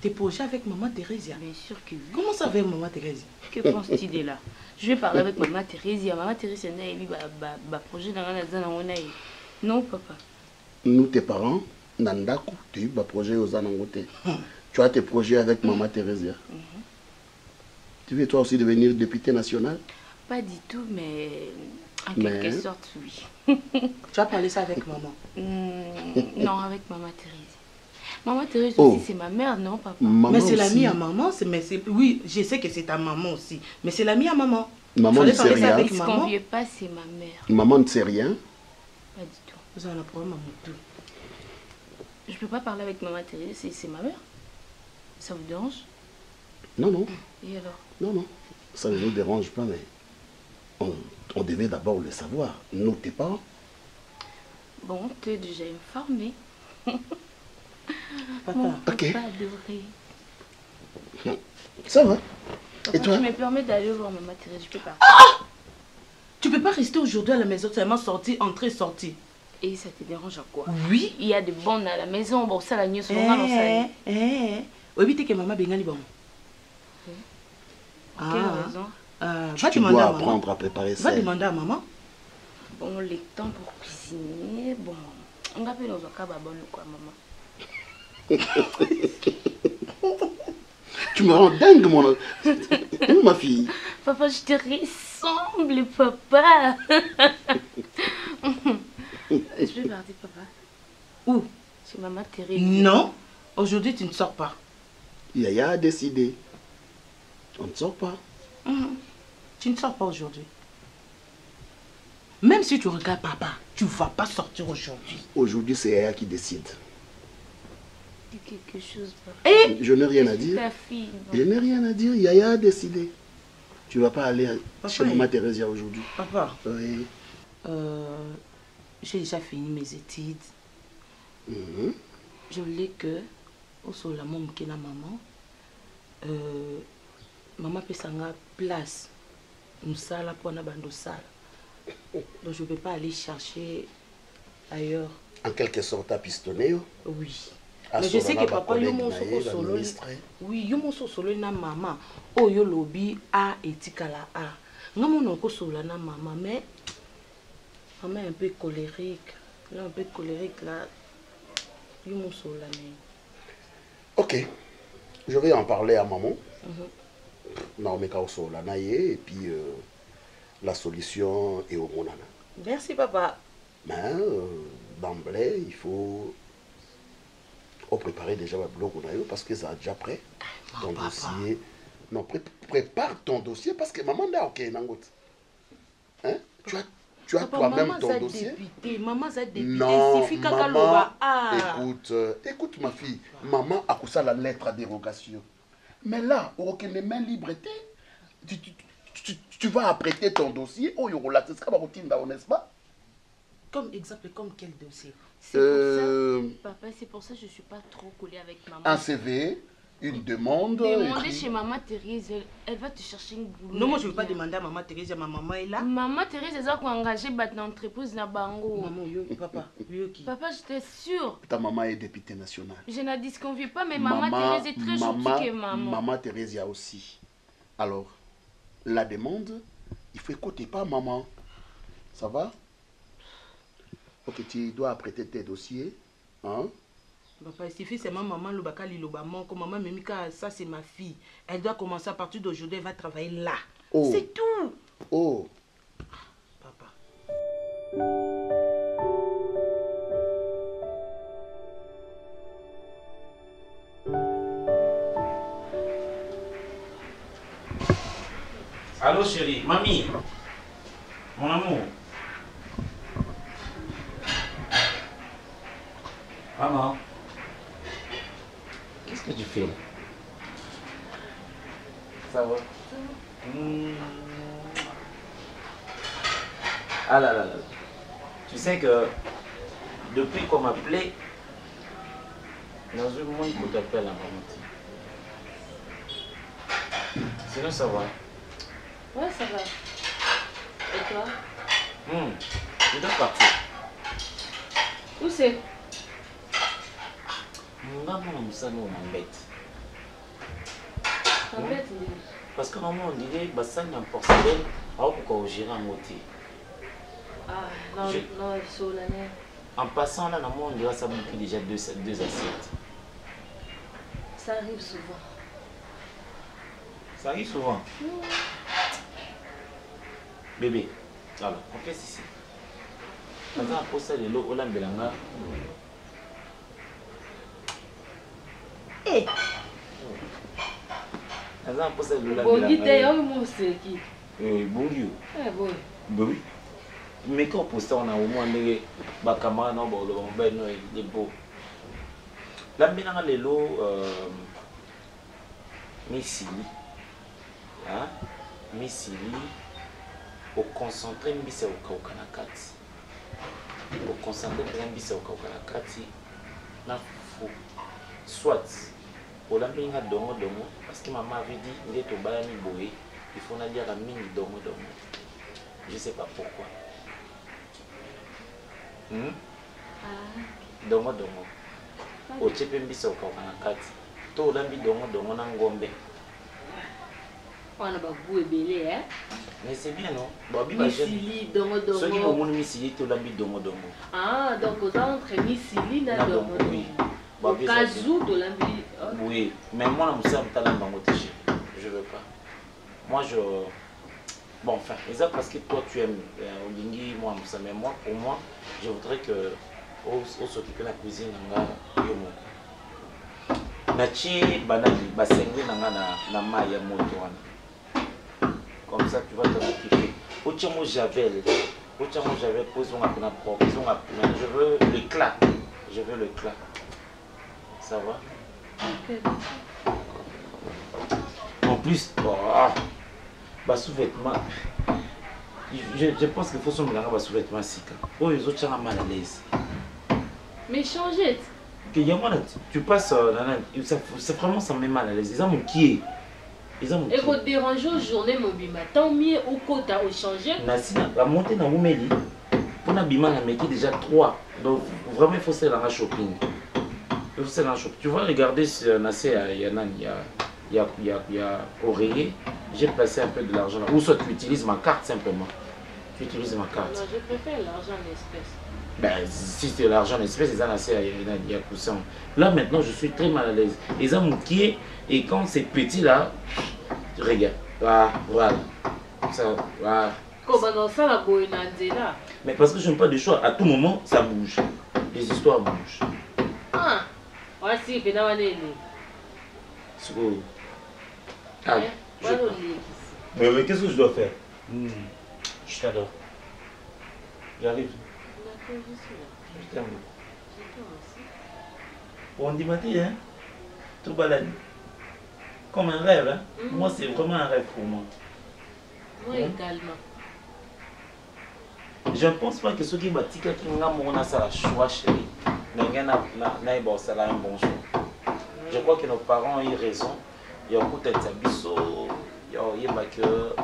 [SPEAKER 2] Tes projets avec maman Thérèse?
[SPEAKER 9] Bien sûr que oui.
[SPEAKER 2] Comment ça avec maman Thérèse?
[SPEAKER 9] Que penses-tu de là? Je vais parler avec maman Thérèse. Maman Thérèse, elle a eu un projet dans la. Non, papa.
[SPEAKER 4] Nous, tes parents, Nandaku, tu as eu un projet aux Anangote. Tu as tes projets avec maman Thérèse. Tu veux toi aussi devenir député national?
[SPEAKER 9] Pas du tout, mais en quelque sorte, oui.
[SPEAKER 2] Tu as parlé ça avec maman?
[SPEAKER 9] Non, avec maman Thérèse. Maman Thérèse aussi, c'est ma mère, non, papa?
[SPEAKER 2] Mais c'est l'amie à maman. Oui, je sais que c'est ta maman aussi. Mais c'est l'amie à maman.
[SPEAKER 4] Maman ne sait rien.
[SPEAKER 9] Ce qu'on ne vient pas, c'est ma mère.
[SPEAKER 4] Maman ne sait rien?
[SPEAKER 9] Pas du tout.
[SPEAKER 2] Vous avez un problème à mon tout.
[SPEAKER 9] Je ne peux pas parler avec maman Thérèse, c'est ma mère. Ça vous dérange?
[SPEAKER 4] Non, non.
[SPEAKER 9] Et alors?
[SPEAKER 4] Non, non. Ça ne nous dérange pas, mais on devait d'abord le savoir. Nous, tes parents.
[SPEAKER 9] Bon, tu es déjà informé.
[SPEAKER 2] Papa,
[SPEAKER 9] mon papa adoré.
[SPEAKER 4] Ça va.
[SPEAKER 9] Papa,
[SPEAKER 4] et toi?
[SPEAKER 9] Je me permets d'aller voir maman Thérèse, je peux pas.
[SPEAKER 2] Tu peux pas rester aujourd'hui à la maison, seulement sortir, entrer, sortir.
[SPEAKER 9] Et ça te dérange à quoi?
[SPEAKER 2] Oui.
[SPEAKER 9] Il y a des bonnes à la maison, bon, ça la nuit, souvent, on s'allie.
[SPEAKER 2] Oui, tu que maman Bengani bon.
[SPEAKER 9] Pour quelle raison?
[SPEAKER 4] Tu dois apprendre à préparer ça.
[SPEAKER 2] Va demander à maman.
[SPEAKER 9] Bon, le temps pour cuisiner, bon, on va appeler nos ocabas bon ou quoi, maman?
[SPEAKER 4] Tu me rends dingue, ma fille.
[SPEAKER 9] Papa, je te ressemble, papa. Je vais partir, papa.
[SPEAKER 2] Où?
[SPEAKER 9] Chez maman Thérèse.
[SPEAKER 2] Non, aujourd'hui tu ne sors pas.
[SPEAKER 4] Yaya a décidé. On ne sort pas.
[SPEAKER 2] Tu ne sors pas aujourd'hui. Même si tu regardes papa, tu ne vas pas sortir aujourd'hui.
[SPEAKER 4] Aujourd'hui, c'est Yaya qui décide.
[SPEAKER 9] Dis quelque chose, papa.
[SPEAKER 4] Je n'ai rien à dire.
[SPEAKER 9] Ta fille,
[SPEAKER 4] je n'ai rien à dire. Yaya a décidé. Tu ne vas pas aller chez maman Thérèse aujourd'hui.
[SPEAKER 2] Papa.
[SPEAKER 4] Oui.
[SPEAKER 2] J'ai déjà fini mes études. Je voulais que, au sol la maman, maman peut s'en place. Nous salle pour bando salle. Donc je ne peux pas aller chercher ailleurs.
[SPEAKER 4] En quelque sorte à pistonner.
[SPEAKER 2] Oui. Mais je sais que papa, yo mon soko solo. Oui, yo mon solo na maman. Oh yo lobby a etikala a. Nga mon ko solo na maman, mais maman est un peu colérique. Là un peu colérique là. Yo mon solo là.
[SPEAKER 4] Ok. Je vais en parler à maman. Non, mais quand on l'a et puis la solution est au monde.
[SPEAKER 2] Merci papa.
[SPEAKER 4] Mais d'emblée, il faut préparer déjà le bloc parce que ça a déjà prêt. Ton dossier. Non, prépare ton dossier parce que maman est ok. Hein? Tu as toi-même ton dossier.
[SPEAKER 2] Maman a député.
[SPEAKER 4] Non, maman, écoute ma fille. Maman a couché la lettre à dérogation. Mais là, au les mains libres, tu vas apprêter ton dossier. Oh, il y aura n'est-ce pas?
[SPEAKER 2] Comme exemple, comme quel dossier?
[SPEAKER 9] C'est pour ça, papa, c'est pour ça que je ne suis pas trop collée avec maman.
[SPEAKER 4] Un CV, une demande.
[SPEAKER 9] Demander chez maman Thérèse, elle va te chercher une boulot.
[SPEAKER 2] Non, moi je ne veux pas demander à maman Thérèse, ma maman est là.
[SPEAKER 9] Maman Thérèse, elle a engagé dans l'entreprise na bango.
[SPEAKER 2] Maman, papa,
[SPEAKER 9] papa, j'étais sûre.
[SPEAKER 4] Ta maman est députée nationale.
[SPEAKER 9] Je ne disconvie pas, mais maman Thérèse est très gentille que maman.
[SPEAKER 4] Maman Thérèse, il y a aussi. Alors, la demande, il faut écouter pas maman. Ça va? Ok, tu dois apprêter tes dossiers. Hein?
[SPEAKER 2] Papa, il suffit seulement maman Lobaka Lilobaman, comme maman Mimika, ça c'est ma fille. Elle doit commencer à partir d'aujourd'hui, elle va travailler là.
[SPEAKER 4] Oh.
[SPEAKER 2] C'est tout.
[SPEAKER 4] Oh.
[SPEAKER 2] Papa.
[SPEAKER 12] Allô chérie, mamie, mon amour. Maman, qu'est-ce que tu fais là? Ça va? Ah là là là. Tu sais que depuis qu'on m'appelait, dans un moment il faut t'appeler à la maman. Sinon ça va?
[SPEAKER 9] Ouais, ça va. Et toi?
[SPEAKER 12] Je dois partir.
[SPEAKER 9] Où c'est?
[SPEAKER 12] Maman, ça nous m'embête. Parce que maman, on dirait que ça en porcelaine, alors pourquoi gérer en moitié.
[SPEAKER 9] Ah, non, non, il faut l'année.
[SPEAKER 12] En passant là, on dirait que ça me pris déjà deux assiettes.
[SPEAKER 9] Ça arrive souvent.
[SPEAKER 12] Ça arrive souvent. Bébé, alors, on fait ceci. Quand on pose ça de l'eau, on l'a belanga.
[SPEAKER 9] Eh!
[SPEAKER 12] Quand on pose ça de l'eau,
[SPEAKER 9] bon, il était un monstre qui.
[SPEAKER 12] Bon,
[SPEAKER 9] eh, bon.
[SPEAKER 12] Oui. Mais quand on pose ça, on a au moins des camarades, on a des beaux. Là, maintenant, les lots, Missili, hein, Missili, au concentré, Mbissa au Kaukanakati. Au concentré, Mbissa au Kaukanakati, na fou. Soit, au lambinga dongo, parce que maman avait dit, il est au bayani boé, il faut dire à mini dongo. Je ne sais pas pourquoi. Dongo. Au tchepe Mbissa au Kaukanakati. To lambi dongo na ngombe.
[SPEAKER 9] On a beaucoup ébélé, hein?
[SPEAKER 12] Mais c'est bien, non?
[SPEAKER 9] Missili, dongo.
[SPEAKER 12] Ceux qui ont Missili, to lambi dongo.
[SPEAKER 9] Ah, donc aux entre Missili et dongo.
[SPEAKER 12] Oui.
[SPEAKER 9] Au cas où de lambi.
[SPEAKER 12] Oui, mais moi, je ne veux pas. Moi, je. Bon, enfin, c'est parce que toi, tu aimes Olingi, moi, mais moi, pour moi, je voudrais que. On s'occupe de la cuisine, Nachi banani basengwe na maya moto wana. Comme ça tu vas t'en occuper. Ochamo javel pose on a propre. Je veux l'éclat. Ça va? En plus, bah sous-vêtements. Je pense qu'il faut se mettre dans sous-vêtements sika. Oh les autres sont mal à l'aise.
[SPEAKER 9] Mais changez.
[SPEAKER 12] Tu passes, c'est vraiment ça me met mal à l'aise. Ils ont mon qui est.
[SPEAKER 9] Et vous dérangez aux journées mobile, tant mieux au côté au changer.
[SPEAKER 12] La montée dans Oumeli, pour Nabima, on a mis déjà 3. Donc vraiment, il faut faire la shopping. Tu vas regarder sur Nassé, il y a oreiller. J'ai placé un peu de l'argent là. Ou soit tu utilises ma carte simplement. Tu utilises ma carte.
[SPEAKER 9] Non, je préfère l'argent en espèces.
[SPEAKER 12] Ben, si c'est l'argent en espèces, il y a poussant. Là maintenant, je suis très mal à l'aise. Ils ont mouqué et quand c'est petit là, regarde. Voilà. Ça, voilà.
[SPEAKER 9] Comment ça la boîte là?
[SPEAKER 12] Mais parce que je n'ai pas de choix. À tout moment, ça bouge. Les histoires bougent.
[SPEAKER 9] Ah, voici, c'est dans l'année.
[SPEAKER 12] Ah, mais qu'est-ce que je dois faire? Je t'adore. J'arrive. Je t'aime. On dit Mathieu, hein? Tout balade. Comme un rêve, hein? Moi, c'est vraiment un rêve pour moi.
[SPEAKER 9] Moi également.
[SPEAKER 12] Je ne pense pas que ceux qui battent, qui ont ça choix chérie, n'aient un bon choix. Je crois que nos parents ont eu raison. Il y a peut-être un biseau. Il y a que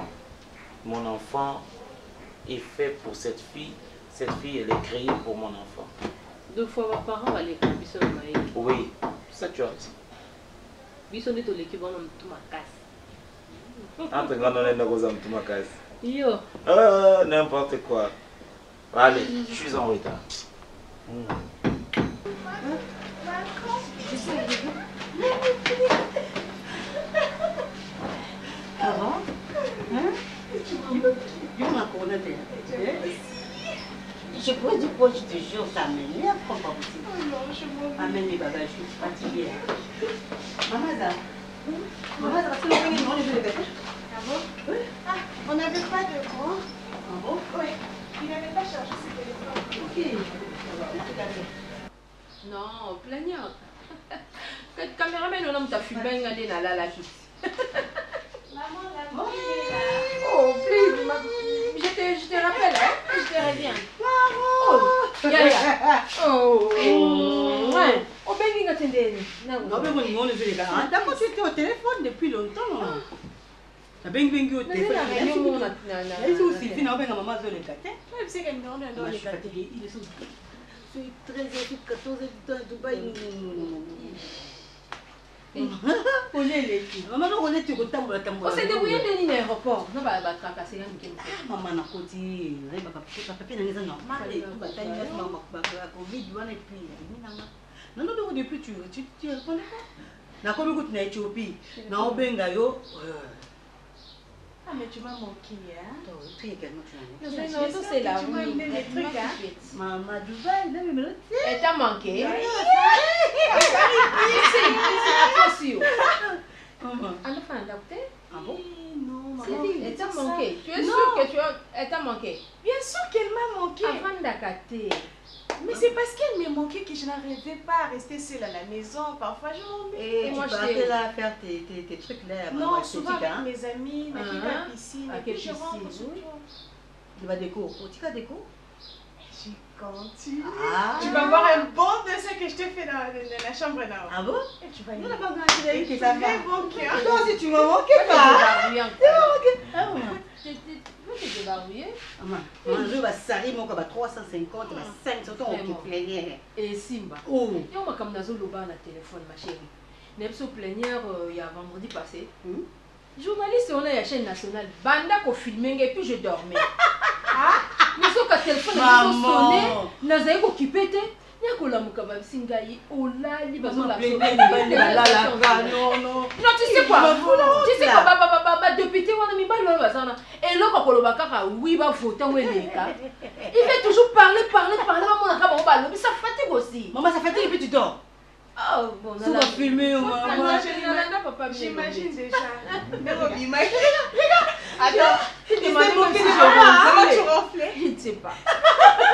[SPEAKER 12] mon enfant est fait pour cette fille. Cette fille, elle est créée pour mon enfant.
[SPEAKER 9] 2 fois mes parents allaient faire biseau.
[SPEAKER 12] Oui, ça tu as dit.
[SPEAKER 9] Biseau de l'équipe, on a tout ma casse.
[SPEAKER 12] Entre quand on est dans tout ma casse.
[SPEAKER 9] Yo.
[SPEAKER 12] N'importe quoi. Allez, je suis en retard.
[SPEAKER 10] Avant, je pose du pot, je te jure, ça m'énerve comme pas possible. Amène les bagages, je suis fatiguée. Maman, ça. Maman, ça, c'est le premier nom, je vais le faire. Ah bon? Ah, on n'avait pas de grand. Ah bon? Oui. Il n'avait pas chargé ses téléphones. Ok.
[SPEAKER 5] Non, plaignante. Caméraman, on a ta fumée, regardez là, la fille.
[SPEAKER 10] Maman, la
[SPEAKER 5] oh, please, je te rappelle, hein? Je te reviens.
[SPEAKER 10] Maman!
[SPEAKER 5] Yaya. Oh, ouais. Oh, ben, il y a des.
[SPEAKER 10] Non, mais on ne veut pas. D'accord, tu étais au téléphone depuis longtemps. Tu as bien au téléphone. Il est aussi, maman, je l'ai gâté. Je suis fatiguée, il est sous. 13 h 14 h à Dubaï. On est les filles. Maman, on est au tambour.
[SPEAKER 5] On s'est débrouillé de l'aéroport. Non, bah, tracasser un week-end.
[SPEAKER 10] Maman, on a côté. Papa, n'est pas normal. Tout va t'aller, maman, Covid, et puis. Non, depuis tu répondais pas. Na comme écoute na Éthiopie, na Obengayo.
[SPEAKER 7] Ah mais tu m'as manqué hein.
[SPEAKER 10] Toi, tu également tu
[SPEAKER 5] as. Non, c'est la
[SPEAKER 7] tu m'as amené les trucs hein.
[SPEAKER 10] Maman Dubaï, là mais
[SPEAKER 5] elle t'a manqué. C'est possible.
[SPEAKER 10] Maman.
[SPEAKER 5] Elle a fait un docteur.
[SPEAKER 10] Ah bon?
[SPEAKER 7] Non, maman.
[SPEAKER 5] Elle t'a manqué. Tu es sûre que elle t'a manqué?
[SPEAKER 7] Bien sûr qu'elle m'a manqué.
[SPEAKER 5] Avant d'accater.
[SPEAKER 7] Mais c'est parce qu'elle me manquait que je n'arrivais pas à rester seule à la maison. Parfois, je m'embête.
[SPEAKER 10] Et moi, je partais là faire tes trucs là.
[SPEAKER 7] Non, souvent avec mes amis, ma fille à la piscine.
[SPEAKER 5] À quelle piscine?
[SPEAKER 10] Tu vas déco. Tu vas déco?
[SPEAKER 7] Je continue.
[SPEAKER 10] Ah.
[SPEAKER 7] Tu vas voir un bon dessin que je te fais dans la chambre là.
[SPEAKER 10] Ah bon?
[SPEAKER 7] Et tu vas y
[SPEAKER 10] aller. Tu
[SPEAKER 7] vas très bon cœur.
[SPEAKER 10] Toi aussi, tu m'as manqué pas?
[SPEAKER 5] Tu t'es débarrouillé?
[SPEAKER 10] Maman, je vais salir mon comme 350, 500 euros qui plénière.
[SPEAKER 5] Et Simba.
[SPEAKER 10] Oh.
[SPEAKER 5] Et on m'a comme dans le bas le téléphone, ma chérie. N'est-ce pas plénière il y a vendredi passé? Journaliste, on a la chaîne nationale. Banda ko filmé et puis je dormais. Mais ce que téléphone a sonné, n'a pas occupé te. Nya ko la muka ba singayi olali ba zo la non tu sais quoi ba député wana mi ba lo ba sana et lo ko lo ba kaka oui ba voter weleka il fait toujours parler ba mona ka ba lo ça fatigue aussi.
[SPEAKER 10] Maman, ça fatigue et puis tu dors.
[SPEAKER 5] Oh bon,
[SPEAKER 10] on va filmer maman.
[SPEAKER 7] J'imagine déjà. Regarde.
[SPEAKER 5] Attends,
[SPEAKER 7] tu ronflais.
[SPEAKER 5] Je ne sais pas.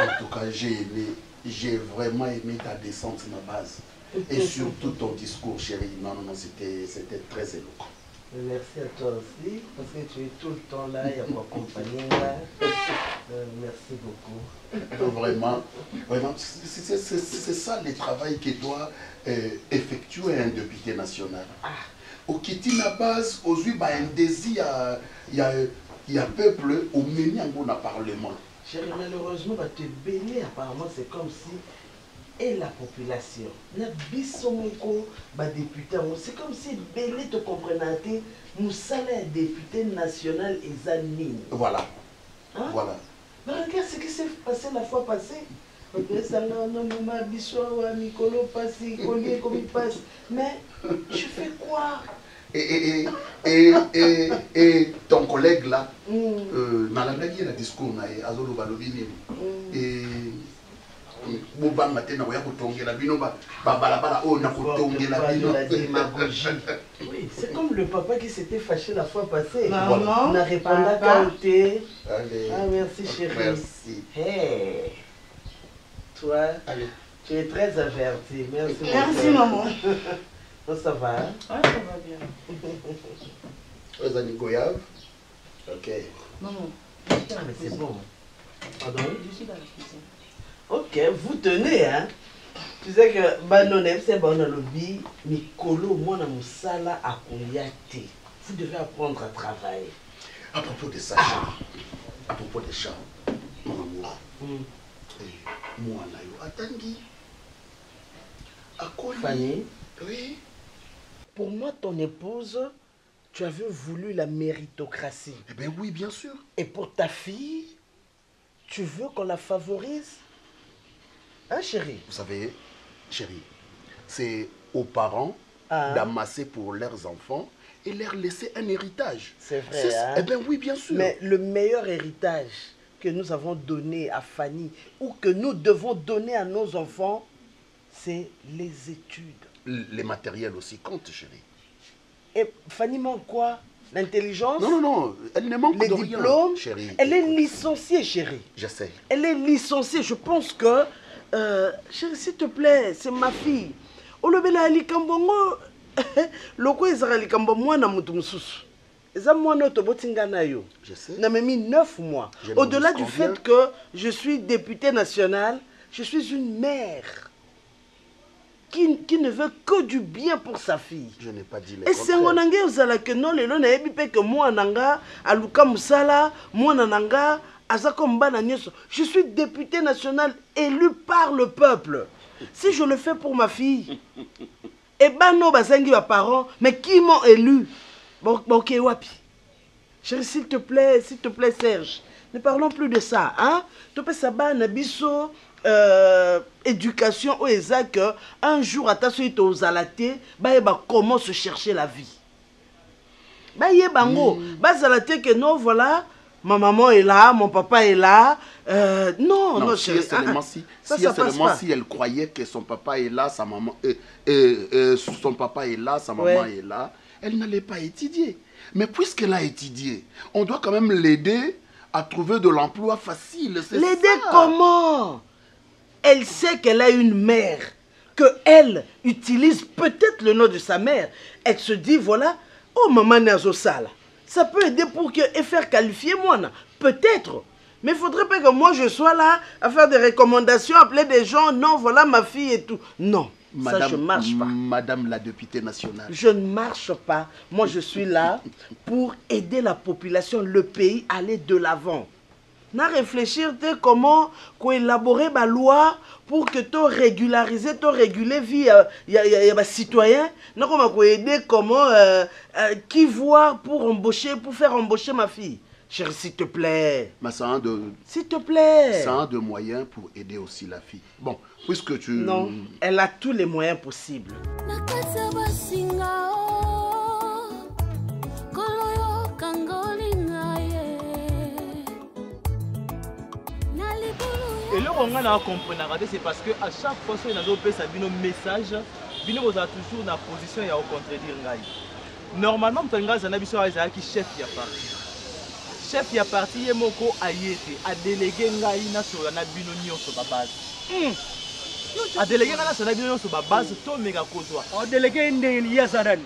[SPEAKER 4] En tout cas, j'ai vraiment aimé ta descente ma base. Et surtout ton discours, chérie. Non, c'était très éloquent.
[SPEAKER 2] Merci à toi aussi, parce que tu es tout le temps là, il y a pour accompagner. Merci beaucoup.
[SPEAKER 4] Vraiment, c'est ça le travail que doit effectuer un député national. Au Kiti na base, aux Uba, un désir, il y a peuple au menu en parlement.
[SPEAKER 2] Chérie, malheureusement, te bénir, apparemment, c'est comme si. Et la population, la bisomoko, député, c'est comme si Bélé te comprenait, nous sommes député national et Zanine.
[SPEAKER 4] Voilà.
[SPEAKER 2] Hein?
[SPEAKER 4] Voilà.
[SPEAKER 2] Mais regarde ce qui s'est passé la fois passée. Mais je fais quoi?
[SPEAKER 4] Et ton collègue là, Nalandagi a un discours, Azolo Balobini. Et. Oui,
[SPEAKER 2] c'est comme le papa qui s'était fâché la fois passée.
[SPEAKER 10] Maman,
[SPEAKER 2] on a répondu à côté.
[SPEAKER 4] Ah,
[SPEAKER 2] merci chérie.
[SPEAKER 4] Merci.
[SPEAKER 2] Hey. Toi, tu es très averti. Merci.
[SPEAKER 10] Merci maman.
[SPEAKER 2] Non, ça va?
[SPEAKER 10] Ouais, ça va bien.
[SPEAKER 4] Vous avez goyave? Ok.
[SPEAKER 10] Maman.
[SPEAKER 2] Mais c'est bon. Pardon?
[SPEAKER 10] Je suis dans la cuisine.
[SPEAKER 2] Ok, vous tenez, hein? Tu sais que Banonem, c'est bon dans le lobby, Mikolo, moi, dans mon sala à Koyate. Vous devez apprendre à travailler.
[SPEAKER 4] À propos de ça, à propos des chats, mon amour, moi, Atangi,
[SPEAKER 2] Fanny,
[SPEAKER 4] oui.
[SPEAKER 2] Pour moi, ton épouse, tu avais voulu la méritocratie.
[SPEAKER 4] Eh bien oui, bien sûr.
[SPEAKER 2] Et pour ta fille, tu veux qu'on la favorise? Hein, chérie?
[SPEAKER 4] Vous savez, chérie, c'est aux parents d'amasser pour leurs enfants et leur laisser un héritage.
[SPEAKER 2] C'est vrai, hein?
[SPEAKER 4] Eh bien oui, bien sûr.
[SPEAKER 2] Mais le meilleur héritage que nous avons donné à Fanny, ou que nous devons donner à nos enfants, c'est les études.
[SPEAKER 4] Les matériels aussi comptent, chérie.
[SPEAKER 2] Et Fanny manque quoi? L'intelligence?
[SPEAKER 4] Non, non, non, elle ne manque
[SPEAKER 2] les
[SPEAKER 4] de rien,
[SPEAKER 2] diplômes,
[SPEAKER 4] chérie.
[SPEAKER 2] Elle est licenciée, chérie.
[SPEAKER 4] Je sais.
[SPEAKER 2] Elle est licenciée. Je pense que... chérie, s'il te plaît, c'est ma fille. Olobela alikambongo, loko ezara likambo mwana mutu mususu. Eza mwana otobotinga na yo.
[SPEAKER 4] Je sais.
[SPEAKER 2] Na memi 9 mois. Au-delà du fait que je suis députée nationale, je suis une mère qui ne veut que du bien pour sa fille.
[SPEAKER 4] Je n'ai pas dit le
[SPEAKER 2] contraire. Et c'est mon ozala que non lelo na yebi pe que moi nanga aluka musala, moi nanga Je suis député national élu par le peuple. Si je le fais pour ma fille, et non, bazangi ma parents, mais qui m'ont élu? Bon, ok, wapi. Chérie, s'il te plaît, Serge, ne parlons plus de ça, hein? Tu peux savoir, Nabiso, éducation, ou exact, un jour, à ta suite aux alatés, comment se chercher la vie. Zalaté que non, voilà, ma maman est là, mon papa est là. Non, chérie.
[SPEAKER 4] Seulement si elle croyait que son papa est là, sa maman, son papa est là, sa maman est là, elle n'allait pas étudier. Mais puisqu'elle a étudié, on doit quand même l'aider à trouver de l'emploi facile.
[SPEAKER 2] L'aider comment? Elle sait qu'elle a une mère, qu'elle utilise peut-être le nom de sa mère. Elle se dit, voilà, oh maman Nazosala, ça peut aider pour faire qualifier moi, peut-être. Mais il faudrait pas que moi je sois là à faire des recommandations, appeler des gens, non, voilà ma fille et tout. Non.
[SPEAKER 4] Madame,
[SPEAKER 2] ça, je ne marche pas.
[SPEAKER 4] Madame la députée nationale.
[SPEAKER 2] Je ne marche pas. Moi, je suis là pour aider la population, le pays à aller de l'avant. Na réfléchir comment élaborer ma loi pour que tu régulariser, tu réguler vie des citoyens. Na comment aider comment qui voir pour faire embaucher ma fille. Chérie, s'il te plaît. S'il te plaît.
[SPEAKER 4] Ça a de moyens pour aider aussi la fille. Bon, puisque tu...
[SPEAKER 2] Non, elle a tous les moyens possibles.
[SPEAKER 13] Et là, on a compris, c'est parce que à chaque fois que nous avons fait un message, nous avons toujours une position à contredire. Normalement, nous avons un chef qui a parti. Chef ya parti ye moko ayete a délégué ngai na so na bino nyonso ba base. A délégué na so na bino nyonso ba base to mega kozwa.
[SPEAKER 6] A délégué ndeli ya sarani.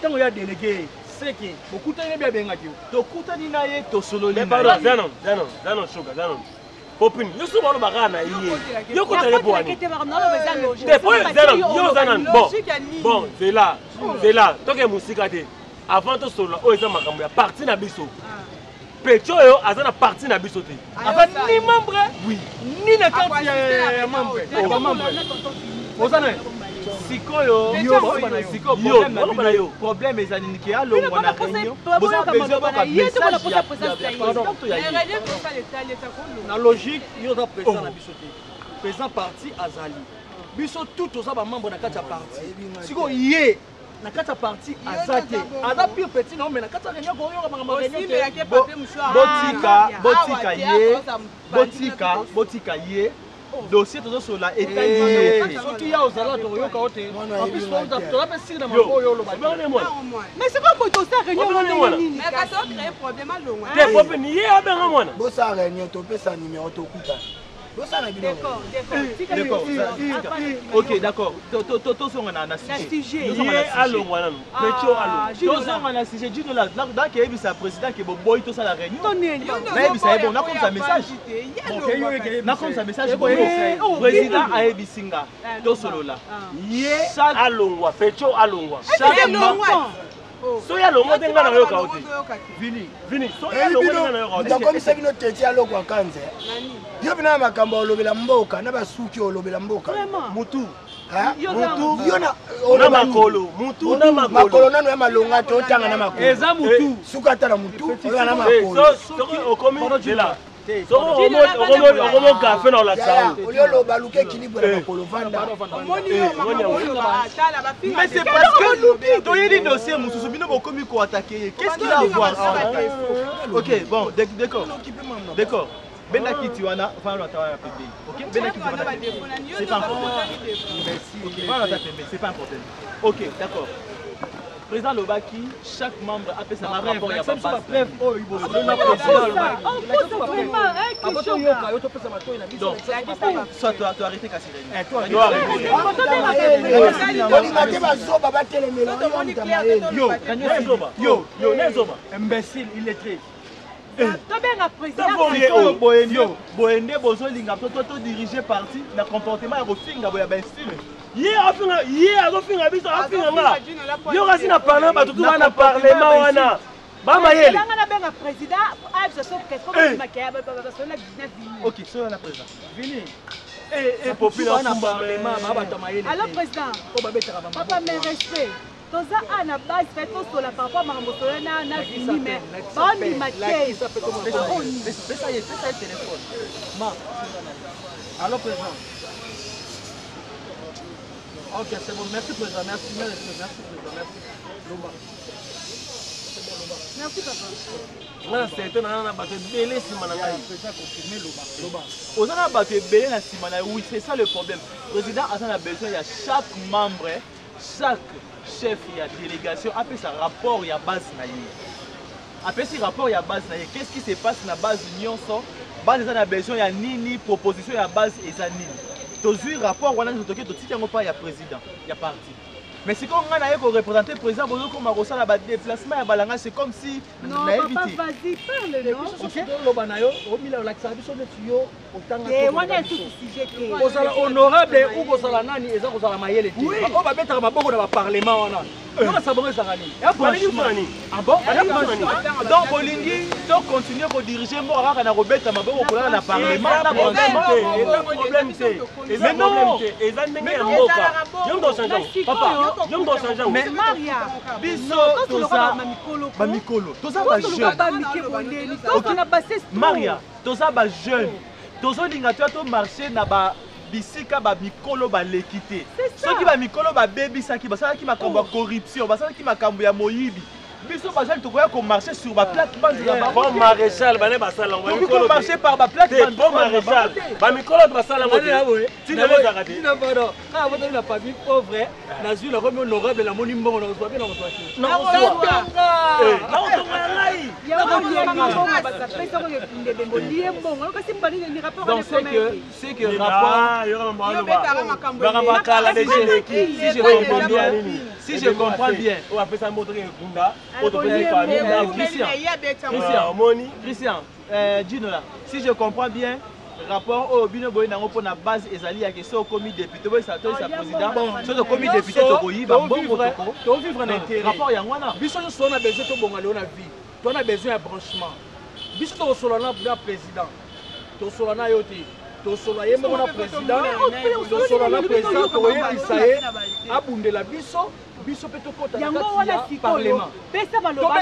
[SPEAKER 6] Tango ya délégué seki bokutani bia benga ki.
[SPEAKER 13] To kutani na ye to solo li.
[SPEAKER 6] Zanon sugar zanon. Popin yusu balo bagana iye. Yo ko tele bo ani. Bon, c'est là. Toke musika te. Avant tout cela, on est en parti na biso. Pecho yo azana parti na biso te. Avant ni membre, oui, ni na kati ya membre. Ozana sikoyo yo problème ezali ki alo ngona réunion. Boza besoin ba na logique yo za président na biso te. Président parti azali. Biso tout oza ba membre na kati ya parti. Siko yé na kata parti azate aza pire petit non mais na kata réunion ko yo ba botika ye dossier tozo sur la état soki ya ozala to yo ka ote en plus on a pas sire na mako yo lo ba
[SPEAKER 7] mais c'est quoi pour ça réunion
[SPEAKER 5] mais ka so créer problème à loin
[SPEAKER 6] te popi ni ye abenga mwana
[SPEAKER 14] bo sa réunion to pesa numéro to kuta.
[SPEAKER 13] D'accord. Ok, d'accord. Toto sont en sujet. Allons, voilà. Pecho, allons. Toto sont en sujet. Dis-nous là, là, qu'il y a un président qui est boy, tout ça la réunion. Là, il y a bon, on a comme ça message. On a comme ça message. Président a ébi singa. Tout solo là. Chaque allons, pecho, allons. Chaque membre. Soya longo tenga na yo kaote. Vini. Soya longo tenga na yo kaote.
[SPEAKER 14] Ndako bisa bino tete aloko akanze. Yo bina makamba olobela mboka na basuki olobela mboka.
[SPEAKER 13] Mutu.
[SPEAKER 14] Mutu. Yona
[SPEAKER 13] ona makolo. Mutu na makolo.
[SPEAKER 14] Makolo nanu ya malonga to tanga na makolo.
[SPEAKER 13] Eza mutu.
[SPEAKER 14] Suka tala mutu. Oya na makolo.
[SPEAKER 13] Soki okomi là. On café dans la salle. Mais c'est parce que tu as dit dossier, qu'est-ce qu'il a à voir? Ok, bon, d'accord. Benaki Tiwana, enfin, ok, Benaki Tiwana, c'est pas un problème. C'est pas un problème. Ok, d'accord. Président Lobaki, chaque membre a fait sa rapport. Il y a pas de preuve. Donc, soit tu as arrêté imbécile, illettré. Boende bozo linga to diriger parti na comportement ya kofinga boya ben style. Ye afinga biso afinga nga. Yo kasi na parlement ba tutu na parlement wana.
[SPEAKER 6] Bama yele.
[SPEAKER 7] Benga président,
[SPEAKER 13] ok, soyons la président. Vini.
[SPEAKER 6] Et population
[SPEAKER 7] alors président, papa mais respect. Toza ana base fait tout la papa marambotola na fini mais bon ni maté.
[SPEAKER 13] Ça y est, téléphone. Ma. Alors président. Ok, c'est bon. Merci président. Merci président. Merci. Loba.
[SPEAKER 7] Merci papa.
[SPEAKER 6] Là c'est un bateau belé si mananga.
[SPEAKER 13] Président confirmé Loba. On a bateau belé na si mananga. Oui, c'est ça le problème. Président a besoin il y a chaque membre, chaque chef il y a délégation après ça rapport il y a base na yé. Après ce rapport il y a base na yé. Qu'est-ce qui se passe na base union ça? Base ça na besoin il y a nini proposition il y a base et ça nini. Toujours rapport on a nous toqué tout tiens pas il y a président, il y a parti. Mais si quand on a représenter le président, comme on a déplacement à Balanga, c'est comme si.
[SPEAKER 7] Non, papa, vas-y, parle, non?
[SPEAKER 13] Ok,
[SPEAKER 15] honorable ou Bosalanani, et ça, vous allez mailler les filles. On va mettre ma boue dans le parlement. On va savoir ça.
[SPEAKER 13] Ah bon? Donc, Bolingi, donc continuer pour diriger moi, on a remettre ma boue dans le parlement.
[SPEAKER 6] Problème, c'est. Mais non! Papa.
[SPEAKER 13] Mais Maria, biso toza bamikolo, toza ba jeune. Maria, toza ba jeune. Tozo linga to marcher na ba bisika ba mikolo ba lekité. Soki ba mikolo ba bebisaki basala ki makambo ya corruption, basala ki makambo ya moyibi. Biso bazali to koya ko marcher sur ba plate-bande là-bas.
[SPEAKER 6] Bon maréchal bané basala ngwa mikolo.
[SPEAKER 13] Marcher par ba plate-bande.
[SPEAKER 6] Bon maréchal. Ba mikolo basala ngwa.
[SPEAKER 15] Tu ne veux pas dire. Quand vous avez la famille pauvre, nazu le remet honorable la moni mbongo na reçoit bien na reçoit.
[SPEAKER 6] Non,
[SPEAKER 13] donc c'est que rapport si je comprends bien Christian Gino, si je comprends bien rapport au bino boy na pour na base ezali ya question commis député boy ça président so commis député to koyiba mbongo to vivre na intérêt rapport ya ngwana
[SPEAKER 15] biso so na besoin to bonga na vie to na besoin ya branchement biso to solana pour président to solana yote to solana yemo na président to solana président to yebisaye abundela biso biso pe to kota na parlement
[SPEAKER 7] pesa baloba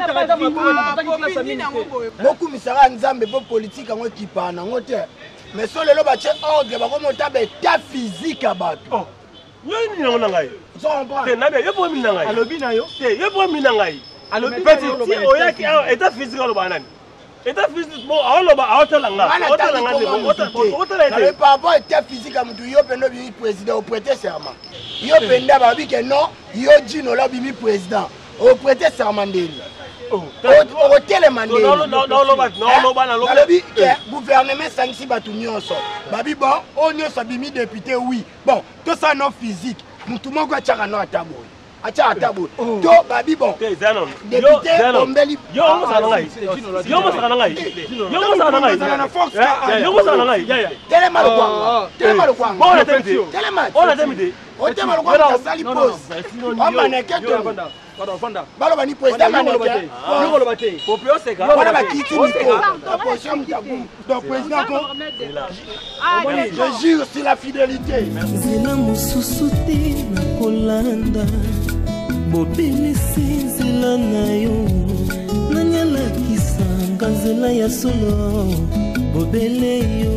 [SPEAKER 14] beaucoup misara nzambe po politique ngo kipana ngote mais so lelo ba che ordre ba ko monta état physique à bato
[SPEAKER 6] yoni na ngona ngai
[SPEAKER 14] te
[SPEAKER 6] na be yebo mi na ngai
[SPEAKER 13] alobi na yo
[SPEAKER 6] te yebo mi na ngai alobi petit oyaki état physique aloba nani état physique bon aloba aotelanga
[SPEAKER 14] le papa état physique à mutu yo pendo bi président au prêter serment yo penda ba bi que non yo Gino la bi président au prêter serment ndeli au télémandé gouvernement sangisi batu nyonso babi bon o nyonso bimi député oui bon tout ça non physique mutu moko achaka no atabo acha atabo to babi bon député ombeli
[SPEAKER 6] yo mo sana ngai
[SPEAKER 14] telema lo kwanga on a demité sali pose on maneke to balo bani président maneke
[SPEAKER 15] yo lo baté
[SPEAKER 6] popio seka
[SPEAKER 14] voilà ba kiti miko la position mutabu donc président ko je jure sur la fidélité
[SPEAKER 1] zela mususu te na kolanda bobelisi nzela na yo nani alakisanga nzela ya solo bobele yo